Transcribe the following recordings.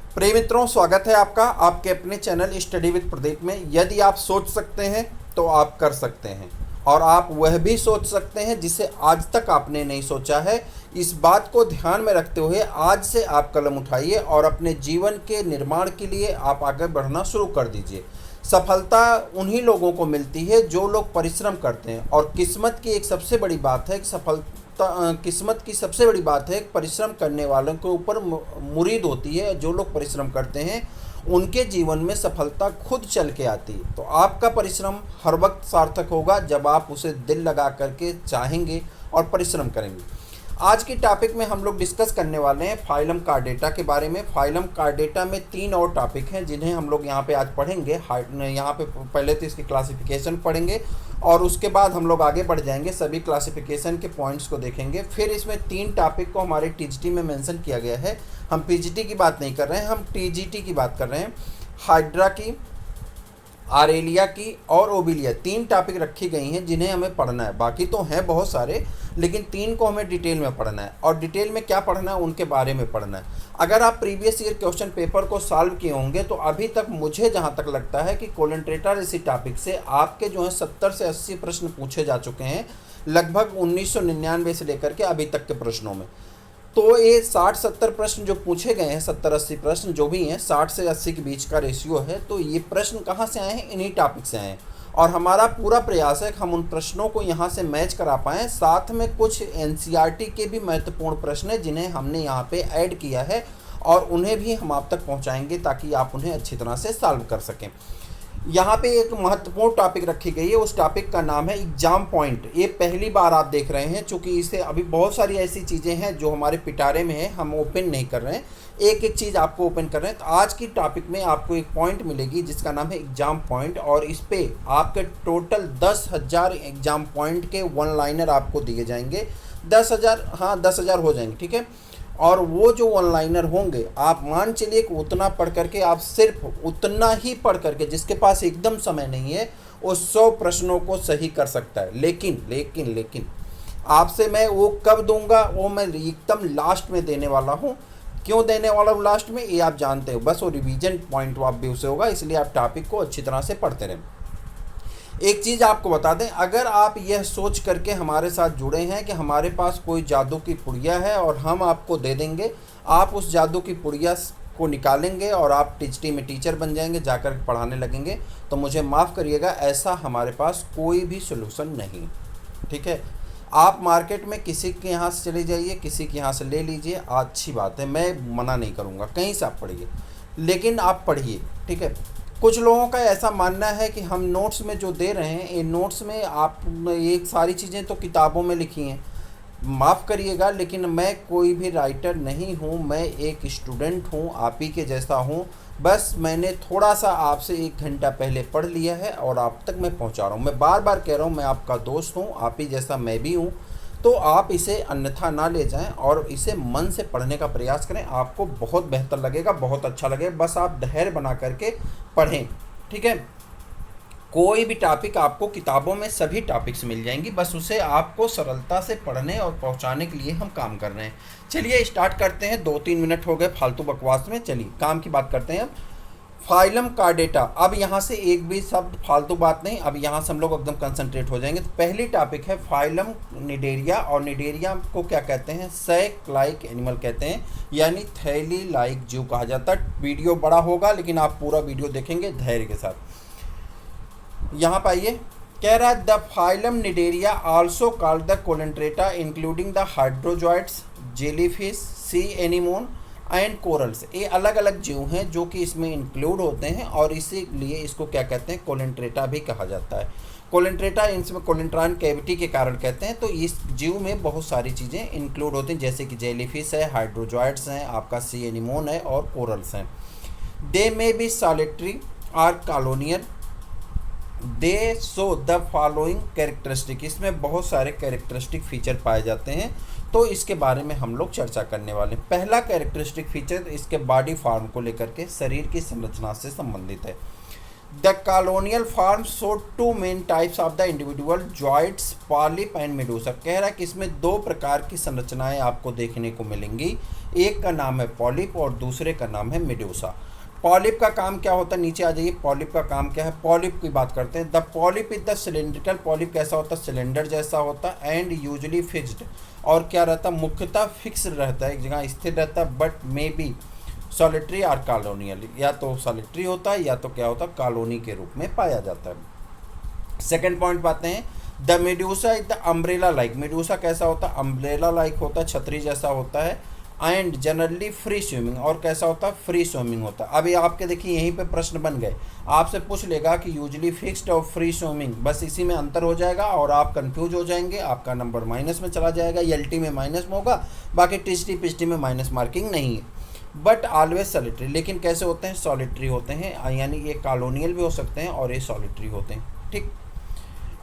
प्रिय मित्रों, स्वागत है आपका आपके अपने चैनल स्टडी विद प्रदीप में। यदि आप सोच सकते हैं तो आप कर सकते हैं, और आप वह भी सोच सकते हैं जिसे आज तक आपने नहीं सोचा है। इस बात को ध्यान में रखते हुए आज से आप कलम उठाइए और अपने जीवन के निर्माण के लिए आप आगे बढ़ना शुरू कर दीजिए। सफलता उन्हीं लोगों को मिलती है जो लोग परिश्रम करते हैं, और किस्मत की एक सबसे बड़ी बात है कि किस्मत की सबसे बड़ी बात है परिश्रम करने वालों के ऊपर मुरीद होती है। जो लोग परिश्रम करते हैं उनके जीवन में सफलता खुद चल के आती है। तो आपका परिश्रम हर वक्त सार्थक होगा जब आप उसे दिल लगा करके चाहेंगे और परिश्रम करेंगे। आज की टॉपिक में हम लोग डिस्कस करने वाले हैं फाइलम कार्डेटा के बारे में। फाइलम कार्डेटा में 3 और टॉपिक हैं जिन्हें हम लोग यहाँ पे आज पढ़ेंगे। यहाँ पे पहले तो इसकी क्लासिफिकेशन पढ़ेंगे और उसके बाद हम लोग आगे बढ़ जाएंगे, सभी क्लासिफिकेशन के पॉइंट्स को देखेंगे। फिर इसमें 3 टॉपिक को हमारे टीजीटी में मेंशन किया गया है। हम पीजीटी की बात नहीं कर रहे हैं, हम टीजीटी की बात कर रहे हैं। हाइड्रा की, आरेलिया की और ओबिलिया 3 टॉपिक रखी गई हैं जिन्हें हमें पढ़ना है। बाकी तो हैं बहुत सारे, लेकिन 3 को हमें डिटेल में पढ़ना है। और डिटेल में क्या पढ़ना है, उनके बारे में पढ़ना है। अगर आप प्रीवियस ईयर क्वेश्चन पेपर को सॉल्व किए होंगे तो अभी तक मुझे जहां तक लगता है कि कोलेंट्रेटा इसी टॉपिक से आपके जो है 70 से 80 प्रश्न पूछे जा चुके हैं, लगभग 1999 से लेकर के अभी तक के प्रश्नों में। तो ये 60-70 प्रश्न जो पूछे गए हैं, 70-80 प्रश्न जो भी हैं, 60 से 80 के बीच का रेशियो है। तो ये प्रश्न कहाँ से आए हैं? इन्हीं टॉपिक से आए हैं। और हमारा पूरा प्रयास है कि हम उन प्रश्नों को यहाँ से मैच करा पाएँ। साथ में कुछ एनसीईआरटी के भी महत्वपूर्ण प्रश्न हैं जिन्हें हमने यहाँ पे ऐड किया है, और उन्हें भी हम आप तक पहुँचाएंगे ताकि आप उन्हें अच्छी तरह से सॉल्व कर सकें। यहाँ पे एक महत्वपूर्ण टॉपिक रखी गई है, उस टॉपिक का नाम है एग्जाम पॉइंट। ये पहली बार आप देख रहे हैं, चूँकि इसे अभी बहुत सारी ऐसी चीज़ें हैं जो हमारे पिटारे में है, हम ओपन नहीं कर रहे हैं, एक एक चीज़ आपको ओपन कर रहे हैं। तो आज की टॉपिक में आपको एक पॉइंट मिलेगी जिसका नाम है एग्जाम पॉइंट, और इस पर आपके टोटल 10,000 एग्जाम पॉइंट के वन लाइनर आपको दिए जाएंगे। 10,000, हाँ 10,000 हो जाएंगे, ठीक है। और वो जो वन लाइनर होंगे, आप मान चलिए कि उतना पढ़ करके, आप सिर्फ उतना ही पढ़ करके, जिसके पास एकदम समय नहीं है वो 100 प्रश्नों को सही कर सकता है। लेकिन आपसे मैं वो कब दूंगा, वो मैं एकदम लास्ट में देने वाला हूँ। क्यों देने वाला हूँ लास्ट में, ये आप जानते हो। बस वो रिवीजन पॉइंट आप भी उसे होगा, इसलिए आप टॉपिक को अच्छी तरह से पढ़ते रहें। एक चीज़ आपको बता दें, अगर आप यह सोच करके हमारे साथ जुड़े हैं कि हमारे पास कोई जादू की पुड़िया है और हम आपको दे देंगे, आप उस जादू की पुड़िया को निकालेंगे और आप टीजीटी में टीचर बन जाएंगे, जाकर पढ़ाने लगेंगे, तो मुझे माफ़ करिएगा, ऐसा हमारे पास कोई भी सोल्यूशन नहीं, ठीक है। आप मार्केट में किसी के यहाँ से चले जाइए, किसी के यहाँ से ले लीजिए, अच्छी बात है, मैं मना नहीं करूँगा, कहीं से आप पढ़िए, लेकिन आप पढ़िए, ठीक है। कुछ लोगों का ऐसा मानना है कि हम नोट्स में जो दे रहे हैं, इन नोट्स में आप ये सारी चीज़ें तो किताबों में लिखी हैं। माफ़ करिएगा, लेकिन मैं कोई भी राइटर नहीं हूँ, मैं एक स्टूडेंट हूँ, आप ही के जैसा हूँ। बस मैंने थोड़ा सा आपसे 1 घंटा पहले पढ़ लिया है और आप तक मैं पहुँचा रहा हूँ। मैं बार बार कह रहा हूँ, मैं आपका दोस्त हूँ, आप ही जैसा मैं भी हूँ। तो आप इसे अन्यथा ना ले जाएं और इसे मन से पढ़ने का प्रयास करें, आपको बहुत बेहतर लगेगा, बहुत अच्छा लगेगा। बस आप धैर्य बना करके पढ़ें, ठीक है। कोई भी टॉपिक आपको किताबों में सभी टॉपिक्स मिल जाएंगी, बस उसे आपको सरलता से पढ़ने और पहुंचाने के लिए हम काम कर रहे हैं। चलिए स्टार्ट करते हैं। 2-3 मिनट हो गए फालतू बकवास में, चलिए काम की बात करते हैं। अब फाइलम कार्डेटा, अब यहाँ से एक भी शब्द फालतू बात नहीं, अब यहाँ से हम लोग एकदम कंसंट्रेट हो जाएंगे। तो पहली टॉपिक है फाइलम निडेरिया, और निडेरिया को क्या कहते हैं? सैक लाइक एनिमल कहते हैं, यानी थैली लाइक जीव कहा जाता है। वीडियो बड़ा होगा लेकिन आप पूरा वीडियो देखेंगे धैर्य के साथ। यहाँ पाइए, कह रहा है the phylum Cnidaria also called the Coelenterata including the hydrozoids, jellyfish, sea anemone and corals. ये अलग अलग जीव हैं जो कि इसमें इंक्लूड होते हैं, और इसीलिए इसको क्या कहते हैं? कोलेंट्रेटा भी कहा जाता है। कोलेंट्रेटा इसमें कोलेंट्राइन कैविटी के कारण कहते हैं। तो इस जीव में बहुत सारी चीज़ें इंक्लूड होती हैं, जैसे कि जेलीफिश है, हाइड्रोजॉइट्स हैं, आपका सी एनीमोन है और कोरल्स हैं। They may be solitary or colonial, they show the following characteristic. इसमें बहुत सारे कैरेक्टरिस्टिक फीचर पाए जाते हैं, तो इसके बारे में हम लोग चर्चा करने वाले हैं। पहला कैरेक्टरिस्टिक फीचर इसके बॉडी फॉर्म को लेकर के, शरीर की संरचना से संबंधित है। The colonial form show two main types of the individual joints, polyp and medusa. कह रहा है कि इसमें दो प्रकार की संरचनाएं आपको देखने को मिलेंगी, एक का नाम है पॉलिप और दूसरे का नाम है मेडूसा। पॉलिप का काम क्या होता है, नीचे आ जाइए, पॉलिप का काम क्या है। पॉलिप की बात करते हैं। The polyp is the cylindrical, polyp कैसा होता है, सिलेंडर जैसा होता है, एंड यूजुअली फिक्स्ड, और क्या रहता है, मुख्यतः फिक्स रहता है, एक जगह स्थिर रहता है, बट मे बी सॉलिटरी और कॉलोनियल, या तो सॉलिटरी होता है या तो क्या होता है, कॉलोनी के रूप में पाया जाता है। सेकंड पॉइंट पाते हैं, the Medusa is the umbrella like, Medusa कैसा होता है, अम्ब्रेला लाइक होता है, छतरी जैसा होता है, एंड जनरली फ्री स्विमिंग, और कैसा होता है, फ्री स्विमिंग होता है। अभी आपके देखिए यहीं पे प्रश्न बन गए, आपसे पूछ लेगा कि यूजुअली फिक्स्ड और फ्री स्विमिंग, बस इसी में अंतर हो जाएगा और आप कंफ्यूज हो जाएंगे, आपका नंबर माइनस में चला जाएगा, एलटी में माइनस में होगा, बाकी टीएसटी पीएचडी में माइनस मार्किंग नहीं है। बट ऑलवेज सॉलिटरी, लेकिन कैसे होते हैं, सॉलिटरी होते हैं, यानी ये कॉलोनियल भी हो सकते हैं और ये सॉलिटरी होते हैं। ठीक,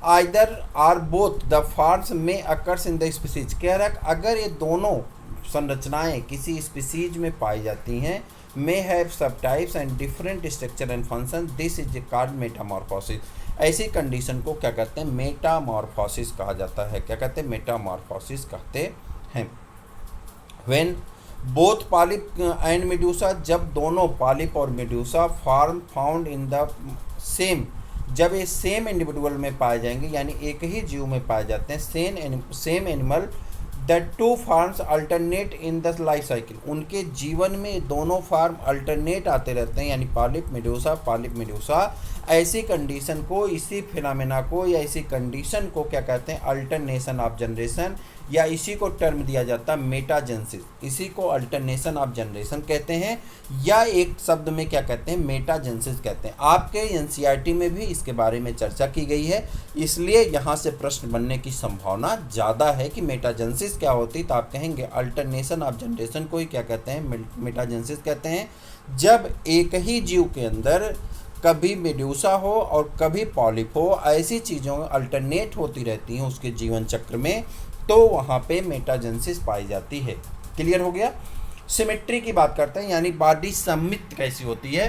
either are both the forms में अकर्स इन द स्पीसीज। कह रहा है अगर ये दोनों संरचनाएं किसी स्पीसीज में पाई जाती हैं, मे हैव सब types and different structure and function, this is called Metamorphosis. ऐसी कंडीशन को क्या कहते हैं, मेटामॉर्फोसिस कहा जाता है। क्या कहते हैं, मेटामॉर्फोसिस कहते हैं। When both polyp and Medusa, जब दोनों पॉलिप और Medusa form found in the same, जब ये सेम इंडिविजुअल में पाए जाएंगे, यानी एक ही जीव में पाए जाते हैं, same animal, the two farms alternate in the life cycle, उनके जीवन में दोनों फार्म अल्टरनेट आते रहते हैं, यानी पॉलिप मेडूसा। ऐसी कंडीशन को, इसी फिनोमेना को या इसी कंडीशन को क्या कहते हैं, अल्टरनेशन ऑफ जनरेशन, या इसी को टर्म दिया जाता है मेटाजेनेसिस, इसी को अल्टरनेशन ऑफ जनरेशन कहते हैं, या एक शब्द में क्या कहते हैं, मेटाजेनेसिस कहते हैं। आपके एनसीईआरटी में भी इसके बारे में चर्चा की गई है, इसलिए यहाँ से प्रश्न बनने की संभावना ज़्यादा है कि मेटाजेनेसिस क्या होती, तो आप कहेंगे अल्टरनेशन ऑफ जनरेशन को ही क्या कहते हैं, मेटाजेनेसिस कहते हैं। जब एक ही जीव के अंदर कभी मेडूसा हो और कभी पॉलिप हो, ऐसी चीज़ों अल्टरनेट होती रहती हैं उसके जीवन चक्र में, तो वहाँ पे मेटाजेनेसिस पाई जाती है। क्लियर हो गया। सिमेट्री की बात करते हैं, यानी बॉडी सममित कैसी होती है।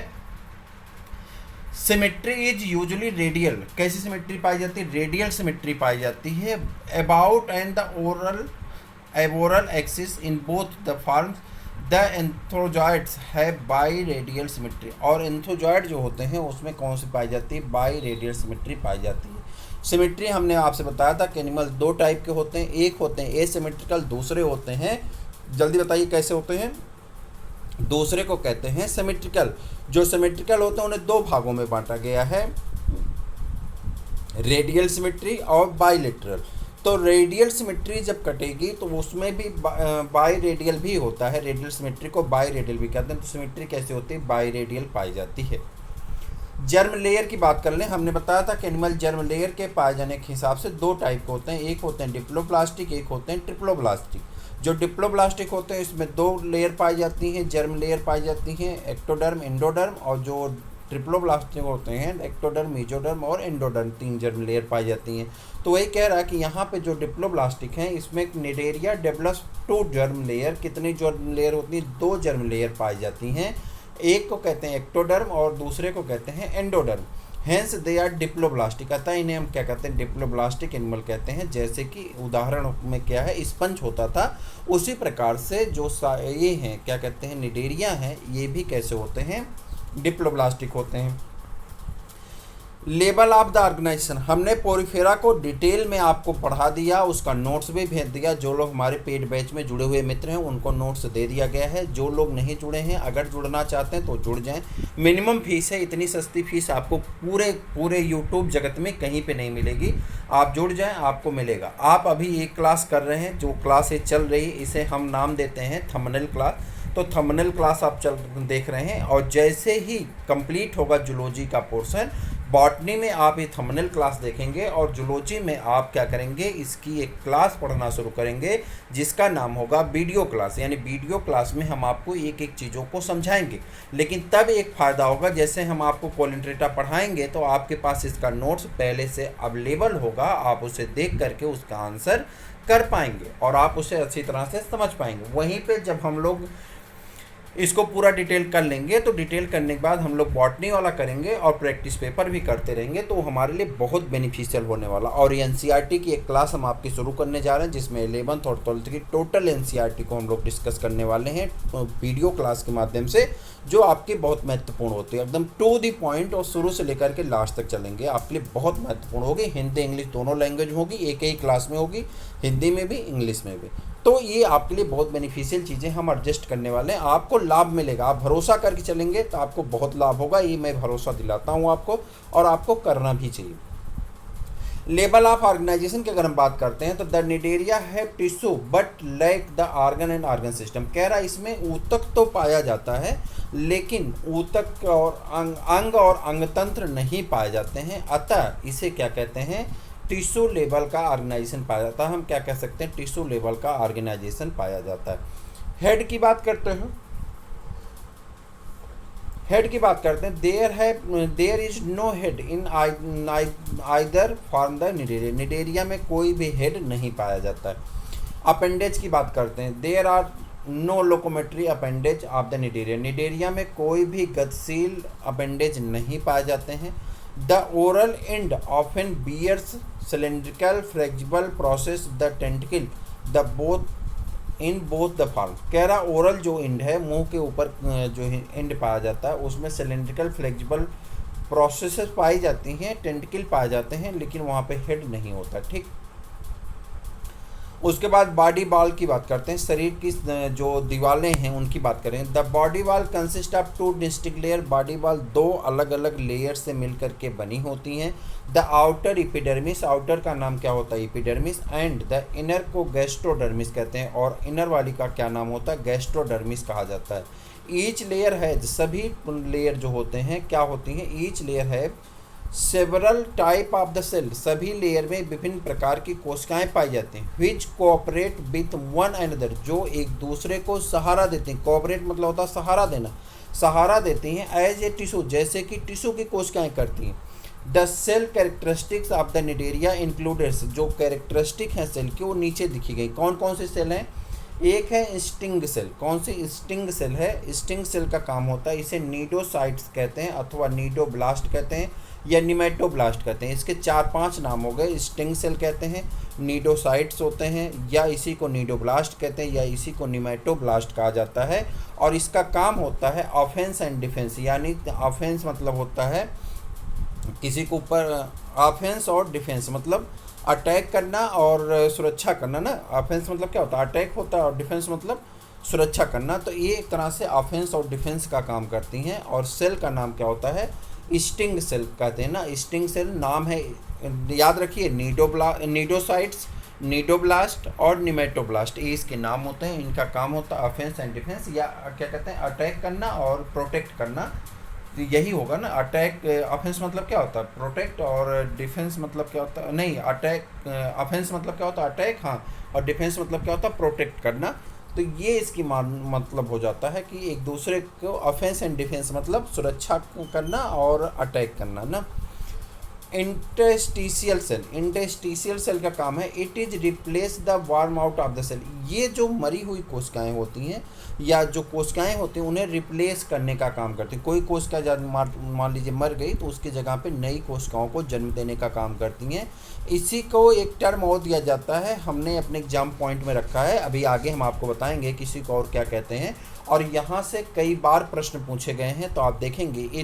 सिमेट्री इज यूजुअली रेडियल, कैसी सिमेट्री पाई जाती है, रेडियल सिमेट्री पाई जाती है, about and the oral axis in both the forms. The antherozoids है बाई रेडियल सिमेट्री, और एंथ्रोजॉइड जो होते हैं उसमें कौन सी पाई जाती है, बाई रेडियल सिमेट्री पाई जाती है। सिमेट्री हमने आपसे बताया था कि एनिमल दो टाइप के होते हैं, एक होते हैं एसिमेट्रिकल, दूसरे होते हैं, जल्दी बताइए कैसे होते हैं, दूसरे को कहते हैं सिमेट्रिकल। जो सिमेट्रिकल होते हैं उन्हें दो भागों में बांटा गया है, रेडियल सिमेट्री और बाइलेटरल। तो रेडियल सिमेट्री जब कटेगी तो उसमें भी बाई रेडियल भी होता है, रेडियल सिमेट्री को बाई रेडियल भी कहते हैं। तो सिमेट्री कैसे होती है, बाई रेडियल पाई जाती है। जर्म लेयर की बात कर लें, हमने बताया था कि एनिमल जर्म लेयर के पाए जाने के हिसाब से दो टाइप के होते हैं, एक होते हैं डिप्लोब्लास्टिक, एक होते हैं ट्रिप्लोब्लास्टिक। जो डिप्लोब्लास्टिक होते हैं इसमें दो लेयर पाई जाती हैं, जर्म लेयर पाई जाती हैं, एक्टोडर्म एंडोडर्म, और जो ट्रिप्लोब्लास्टिक होते हैं एक्टोडर्म मेसोडर्म और एंडोडर्म, तीन जर्म लेयर पाई जाती हैं। तो वही कह रहा है कि यहाँ पे जो डिप्लोब्लास्टिक हैं इसमें Cnidaria develops two germ layer, कितनी जर्म लेयर होती हैं, दो जर्म लेयर पाई जाती हैं, एक को कहते हैं एक्टोडर्म और दूसरे को कहते हैं endoderm. Hence they are diploblastic, अतः इन्हें हम क्या कहते हैं, डिप्लोब्लास्टिक एनिमल कहते हैं। जैसे कि उदाहरण में क्या है, स्पंज होता था, उसी प्रकार से जो ये हैं क्या कहते हैं, निडेरिया हैं, ये भी कैसे होते हैं, डिप्लोब्लास्टिक होते हैं। लेवल ऑफ द ऑर्गेनाइजेशन, हमने पोरिफेरा को डिटेल में आपको पढ़ा दिया, उसका नोट्स भी भेज दिया। जो लोग हमारे पेड बैच में जुड़े हुए मित्र हैं उनको नोट्स दे दिया गया है। जो लोग नहीं जुड़े हैं, अगर जुड़ना चाहते हैं तो जुड़ जाएं। मिनिमम फीस है, इतनी सस्ती फीस आपको पूरे यूट्यूब जगत में कहीं पे नहीं मिलेगी। आप जुड़ जाएं, आपको मिलेगा। आप अभी एक क्लास कर रहे हैं, जो क्लास ये चल रही, इसे हम नाम देते हैं थंबनेल क्लास। तो थंबनेल क्लास आप देख रहे हैं, और जैसे ही कंप्लीट होगा जूलॉजी का पोर्शन, बॉटनी में आप ये थंबनेल क्लास देखेंगे, और जूलॉजी में आप क्या करेंगे, इसकी एक क्लास पढ़ना शुरू करेंगे जिसका नाम होगा वीडियो क्लास। यानी वीडियो क्लास में हम आपको एक एक चीज़ों को समझाएंगे, लेकिन तब एक फ़ायदा होगा, जैसे हम आपको कोलिन पढ़ाएंगे तो आपके पास इसका नोट्स पहले से अवेलेबल होगा, आप उसे देख करके उसका आंसर कर पाएंगे और आप उसे अच्छी तरह से समझ पाएंगे। वहीं पे जब हम लोग इसको पूरा डिटेल कर लेंगे। तो डिटेल करने के बाद हम लोग बॉटनी वाला करेंगे और प्रैक्टिस पेपर भी करते रहेंगे, तो हमारे लिए बहुत बेनिफिशियल होने वाला। और एनसीईआरटी की एक क्लास हम आपकी शुरू करने जा रहे हैं, जिसमें 11th और 12th की टोटल एनसीईआरटी को हम लोग डिस्कस करने वाले हैं वीडियो क्लास के माध्यम से, जो आपकी बहुत महत्वपूर्ण होती है, एकदम टू दी पॉइंट, और शुरू से लेकर के लास्ट तक चलेंगे। आपके लिए बहुत महत्वपूर्ण होगी। हिंदी इंग्लिश दोनों लैंग्वेज होगी, एक ही क्लास में होगी, हिंदी में भी इंग्लिश में भी। तो ये आपके लिए बहुत बेनिफिशियल चीज़ें हम एडजस्ट करने वाले हैं। आपको लाभ मिलेगा, आप भरोसा करके चलेंगे तो आपको बहुत लाभ होगा, ये मैं भरोसा दिलाता हूँ आपको, और आपको करना भी चाहिए। लेवल ऑफ ऑर्गेनाइजेशन की अगर हम बात करते हैं तो the Cnidaria have tissue but lack the organ and organ system. कह रहा है इसमें ऊतक तो पाया जाता है, लेकिन ऊतक और अंग और अंगतंत्र नहीं पाए जाते हैं, अतः इसे क्या कहते हैं, टिश्यू लेवल का ऑर्गेनाइजेशन पाया जाता है। हम क्या कह सकते हैं, टिश्यू लेवल का ऑर्गेनाइजेशन पाया जाता है। हेड की बात करते हैं, हेड की बात करते हैं, there is no head in either form the Cnidaria. Cnidaria में कोई भी हेड नहीं पाया जाता है। अपेंडेज की बात करते हैं, there are no locomotory appendage of the Cnidaria. Cnidaria में कोई भी गतिशील अपेंडेज नहीं पाए जाते हैं। The oral end often bears cylindrical flexible process the tentacle the both in both the form. कह रहा ओरल जो एंड है, मुंह के ऊपर जो एंड पाया जाता है, उसमें सिलेंड्रिकल फ्लेक्सिबल प्रोसेसेस पाई जाती हैं, टेंटिकल पाए जाते हैं, लेकिन वहाँ पे हेड नहीं होता। ठीक, उसके बाद बॉडी वॉल की बात करते हैं, शरीर की जो दीवारें हैं उनकी बात करें। The body wall consist of two distinct layer. Body wall दो अलग अलग लेयर से मिलकर के बनी होती हैं। द आउटर एपिडर्मिस, आउटर का नाम क्या होता है, एपिडर्मिस, एंड द इनर को गैस्ट्रोडर्मिस कहते हैं, और इनर वाली का क्या नाम होता है, गैस्ट्रोडर्मिस कहा जाता है। ईच लेयर है, सभी लेयर जो होते हैं क्या होती हैं, ईच लेयर है several type of the cell. सभी लेयर में विभिन्न प्रकार की कोशिकाएं पाई जाती हैं। Which cooperate with one another, जो एक दूसरे को सहारा देते हैं। कोऑपरेट मतलब होता है सहारा देना, सहारा देती हैं एज ए टिश्यू, जैसे कि टिश्यू की कोशिकाएं करती हैं। The cell characteristics of the Cnidaria includes, जो कैरेक्टरिस्टिक हैं सेल की वो नीचे दिखी गई। कौन कौन से सेल हैं, एक है स्टिंग सेल। कौन सी स्टिंग सेल है, स्टिंग सेल का काम होता है, इसे नीडोसाइट्स कहते हैं अथवा नीडोब्लास्ट कहते हैं या निमेटोब्लास्ट कहते हैं। इसके 4-5 नाम हो गए। स्टिंग सेल कहते हैं, नीडोसाइट्स होते हैं, या इसी को नीडोब्लास्ट कहते हैं, या इसी को निमेटोब्लास्ट कहा जाता है। और इसका काम होता है ऑफेंस एंड डिफेंस, यानी ऑफेंस मतलब होता है किसी के ऊपर, ऑफेंस और डिफेंस मतलब अटैक करना और सुरक्षा करना ना। ऑफेंस मतलब क्या होता है, अटैक होता है, और डिफेंस मतलब सुरक्षा करना। तो ये एक तरह से ऑफेंस और डिफेंस का काम करती हैं। और सेल का नाम क्या होता है, स्टिंग सेल कहते हैं ना। स्टिंग सेल नाम है, याद रखिए, नीडोसाइट्स, नीडोब्लास्ट और निमेटोब्लास्ट, ये इसके नाम होते हैं। इनका काम होता है ऑफेंस एंड डिफेंस, या क्या कहते हैं, अटैक करना और प्रोटेक्ट करना। तो यही होगा ना। अटैक, ऑफेंस मतलब क्या होता है, प्रोटेक्ट, और डिफेंस मतलब क्या होता है, नहीं अटैक, ऑफेंस मतलब क्या होता है, अटैक, हाँ, और डिफेंस मतलब क्या होता है, प्रोटेक्ट करना। तो ये इसकी मतलब हो जाता है कि एक दूसरे को, ऑफेंस एंड डिफेंस मतलब सुरक्षा करना और अटैक करना ना। इंटरस्टिशियल सेल, इंटरस्टिशियल सेल का काम है, it is replace the worn out of the cell. ये जो मरी हुई कोशिकाएं होती हैं या जो कोशिकाएं होती हैं उन्हें रिप्लेस करने का काम करती हैं। कोई कोशिका मान लीजिए मर गई तो उसकी जगह पे नई कोशिकाओं को जन्म देने का काम करती हैं। इसी को एक टर्म और दिया जाता है, हमने अपने एग्जाम पॉइंट में रखा है, अभी आगे हम आपको बताएंगे किसी को और क्या कहते हैं। और यहाँ से कई बार प्रश्न पूछे गए हैं, तो आप देखेंगे ये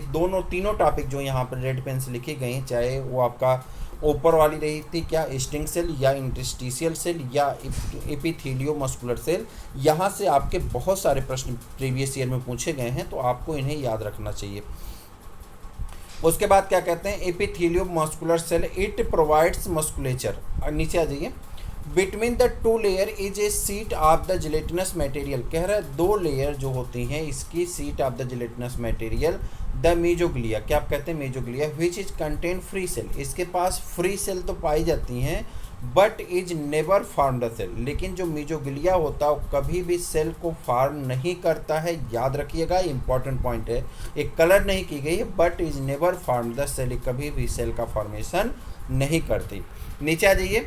तीनों टॉपिक जो यहाँ पर रेड पेन से लिखी गई हैं, चाहे वो आपका ऊपर वाली रही थी क्या, स्टिंग सेल या इंटरस्टिशियल सेल या एपिथेलियो मस्कुलर सेल, यहाँ से आपके बहुत सारे प्रश्न प्रीवियस ईयर में पूछे गए हैं, तो आपको इन्हें याद रखना चाहिए। उसके बाद क्या कहते हैं, epithelio muscular cell, it provides musculature. नीचे आ जाइए। Between the two layer is a sheet of the gelatinous material. कह रहा है दो लेयर जो होती हैं इसकी sheet of the gelatinous material, the mesoglea. क्या आप कहते हैं, mesoglea, which is contain free cell. इसके पास फ्री सेल तो पाई जाती हैं, but is never form the cell. लेकिन जो मेजोग्लिया होता है वो कभी भी सेल को फॉर्म नहीं करता है, याद रखिएगा, इंपॉर्टेंट पॉइंट है। एक कलर नहीं की गई है, but is never form the cell, कभी भी सेल का फॉर्मेशन नहीं करती। नीचे आ जाइए।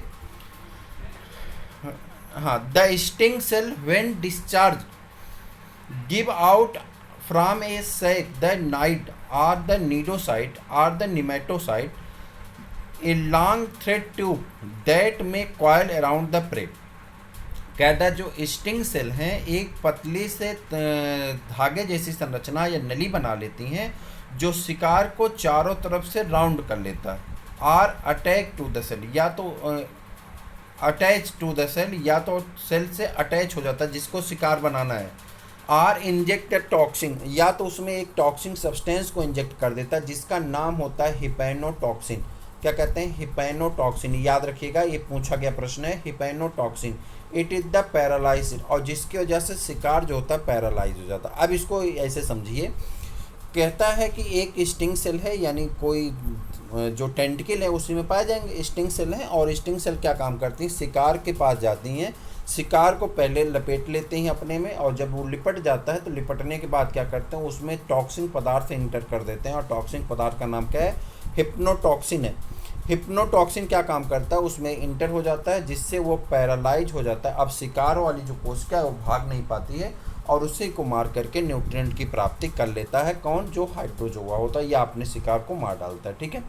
हाँ, the sting cell when discharge give out from a sac the night or the cnidocyte or the nematocyte a long thread tube that may coil around the prey. कहता जो स्टिंग सेल हैं एक पतली से धागे जैसी संरचना या नली बना लेती हैं जो शिकार को चारों तरफ से राउंड कर लेता है। Or attach to the cell, या तो अटैच टू द सेल, या तो सेल से अटैच हो जाता है जिसको शिकार बनाना है। आर इंजेक्ट टॉक्सिन, या तो उसमें एक टॉक्सिन सब्सटेंस को इंजेक्ट कर देता है जिसका नाम होता है हिपैनोटॉक्सिन। क्या कहते हैं? हिपैनोटॉक्सिन। याद रखिएगा, ये पूछा गया प्रश्न है, हिपैनोटॉक्सिन। इट इज़ द पैरालाइज, और जिसकी वजह से शिकार जो होता है पैरालाइज हो जाता है। अब इसको ऐसे समझिए, कहता है कि एक स्टिंग सेल है, यानी कोई जो टेंटिकल है उसी में पाए जाएंगे स्टिंग सेल हैं, और स्टिंग सेल क्या काम करती हैं? शिकार के पास जाती हैं, शिकार को पहले लपेट लेते हैं अपने में, और जब वो लिपट जाता है तो लिपटने के बाद क्या करते हैं? उसमें टॉक्सिन पदार्थ इंटर कर देते हैं, और टॉक्सिन पदार्थ का नाम क्या है? हिप्नोटॉक्सिन है। हिप्नोटॉक्सिन क्या काम करता है? उसमें इंटर हो जाता है जिससे वो पैरालाइज हो जाता है। अब शिकार वाली जो कोशिका है वो भाग नहीं पाती है, और उसी को मार करके न्यूट्रिएंट की प्राप्ति कर लेता है। कौन? जो हाइड्रोजोआ होता है, या अपने शिकार को मार डालता है। ठीक है,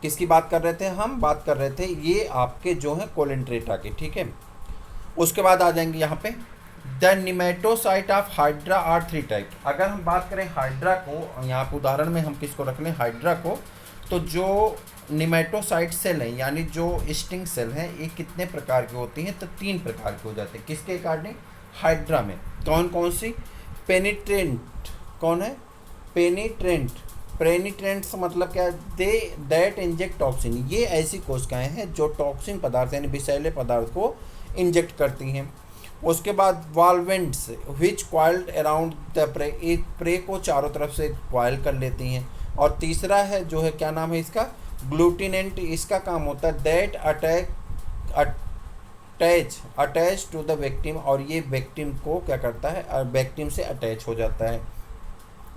किसकी बात कर रहे थे हम? बात कर रहे थे ये आपके जो है कोलेंट्रेटा की। ठीक है, उसके बाद आ जाएंगे यहाँ पे the nematocyte of Hydra are 3 type. अगर हम बात करें हाइड्रा को, यहाँ पर उदाहरण में हम किसको रख लें? हाइड्रा को। तो जो निमेटोसाइट सेल हैं, यानी जो स्टिंग सेल हैं, ये कितने प्रकार की होती हैं? तो 3 प्रकार की हो जाते हैं। किसके अकॉर्डिंग? हाइड्रा में। कौन कौन सी? पेनिट्रेंट। कौन है? पेनिट्रेंट। पेनिट्रेंट्स मतलब क्या? दे दैट इंजेक्ट टॉक्सिन। ये ऐसी कोशिकाएं हैं जो टॉक्सिन पदार्थ यानी विषैले पदार्थ को इंजेक्ट करती हैं। उसके बाद वाल्वेंट्स विच क्वाइल्ड अराउंड द प्रे, एक प्रे को चारों तरफ से क्वाइल कर लेती हैं। और तीसरा है जो है, क्या नाम है इसका? ग्लूटिनेंट। इसका काम होता है that attach to the victim, और ये विक्टिम को क्या करता है? विक्टिम से अटैच हो जाता है।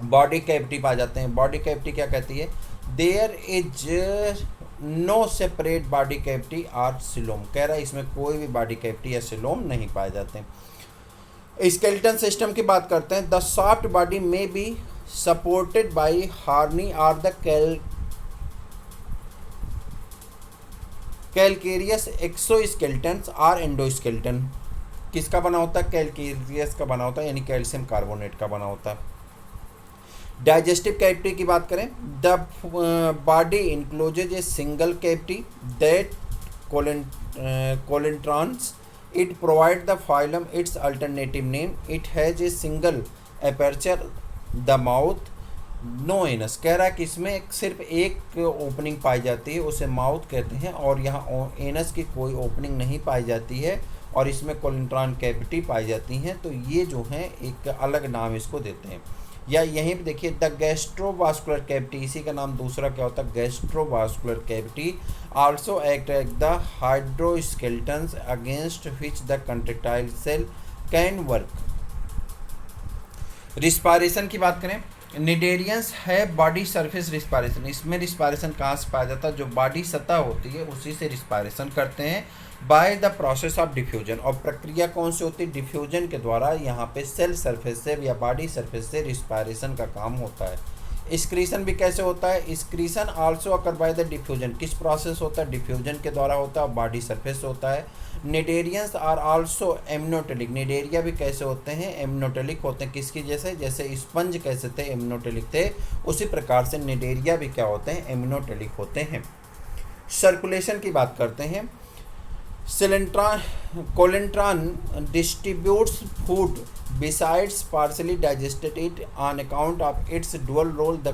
बॉडी कैविटी पा जाते हैं। बॉडी कैविटी क्या कहती है? There is no separate body cavity or coelom. कह रहा है इसमें कोई भी बॉडी कैविटी या सिलोम नहीं पाए जाते हैं। स्केलेटन सिस्टम की बात करते हैं। The soft body may be supported by horny or the calcareous exoskeletons or endoskeleton. किसका बना होता है? कैलकेरियस का बना होता है, यानी कैल्शियम कार्बोनेट का बना होता है। डाइजेस्टिव कैविटी की बात करें, the body encloses a single cavity that coelenteron. It provide the phylum its alternative name. It has a single aperture the mouth no anus. कह रहा है कि इसमें सिर्फ एक ओपनिंग पाई जाती है, उसे माउथ कहते हैं, और यहाँ एनस की कोई ओपनिंग नहीं पाई जाती है, और इसमें कोलेंट्रॉन कैविटी पाई जाती हैं। तो ये जो है एक अलग नाम इसको देते हैं। या यहीं पे देखिए द गैस्ट्रोवास्कुलर कैविटी, इसी का नाम दूसरा क्या होता है? Gastrovascular cavity. Also act at the hydroskeletons against which the contractile cell can work. Respiration की बात करें, निडेरियंस है बॉडी सरफेस रिस्पायरेशन। इसमें रिस्पायरेशन कहाँ से पाया जाता है? जो बॉडी सतह होती है उसी से रिस्पायरेशन करते हैं by the process of diffusion. और प्रक्रिया कौन सी होती है? डिफ्यूजन के द्वारा। यहाँ पे सेल सरफेस से या बॉडी सरफेस से रिस्पायरेशन का काम होता है। एक्सक्रीशन भी कैसे होता है? Excretion also occur by the diffusion. किस प्रोसेस होता है? डिफ्यूजन के द्वारा होता है, बॉडी सरफेस होता है। Cnidarians are also ammonotelic. Cnidaria भी कैसे होते हैं? एमनोटेलिक होते हैं। किसकी जैसे? जैसे स्पंज कैसे थे? एमनोटेलिक थे, उसी प्रकार से निडेरिया भी क्या होते हैं? एमनोटेलिक होते हैं। सर्कुलेशन की बात करते हैं। Coelenteron distributes food besides partially digested it on account of its dual role. The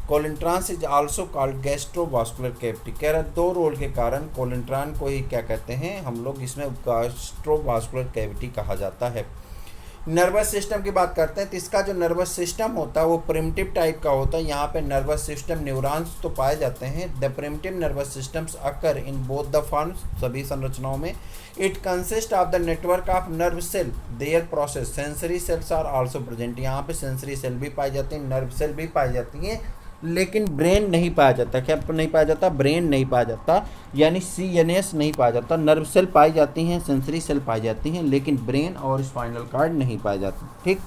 coelenterons is also called gastrovascular cavity. कह रहा है 2 रोल के कारण कोलेंट्रॉन को ही क्या कहते हैं हम लोग? इसमें गैस्ट्रोवास्कुलर कैविटी कहा जाता है। नर्वस सिस्टम की बात करते हैं तो इसका जो नर्वस सिस्टम होता है वो प्रिमिटिव टाइप का होता है। यहाँ पे नर्वस सिस्टम न्यूरॉन्स तो पाए जाते हैं। The primitive nervous systems occur in both the forms, सभी संरचनाओं में। It consist of the network of nerve cell their process. Sensory cells are also present. यहाँ पे सेंसरी सेल भी पाई जाती हैं, नर्व सेल भी पाई जाती हैं, लेकिन ब्रेन नहीं पाया जाता। क्या नहीं पाया जाता? ब्रेन नहीं पाया जाता, यानी CNS नहीं पाया जाता। नर्व सेल पाई जाती हैं, सेंसरी सेल पाई जाती हैं, लेकिन ब्रेन और स्पाइनल कार्ड नहीं पाए जाते। ठीक,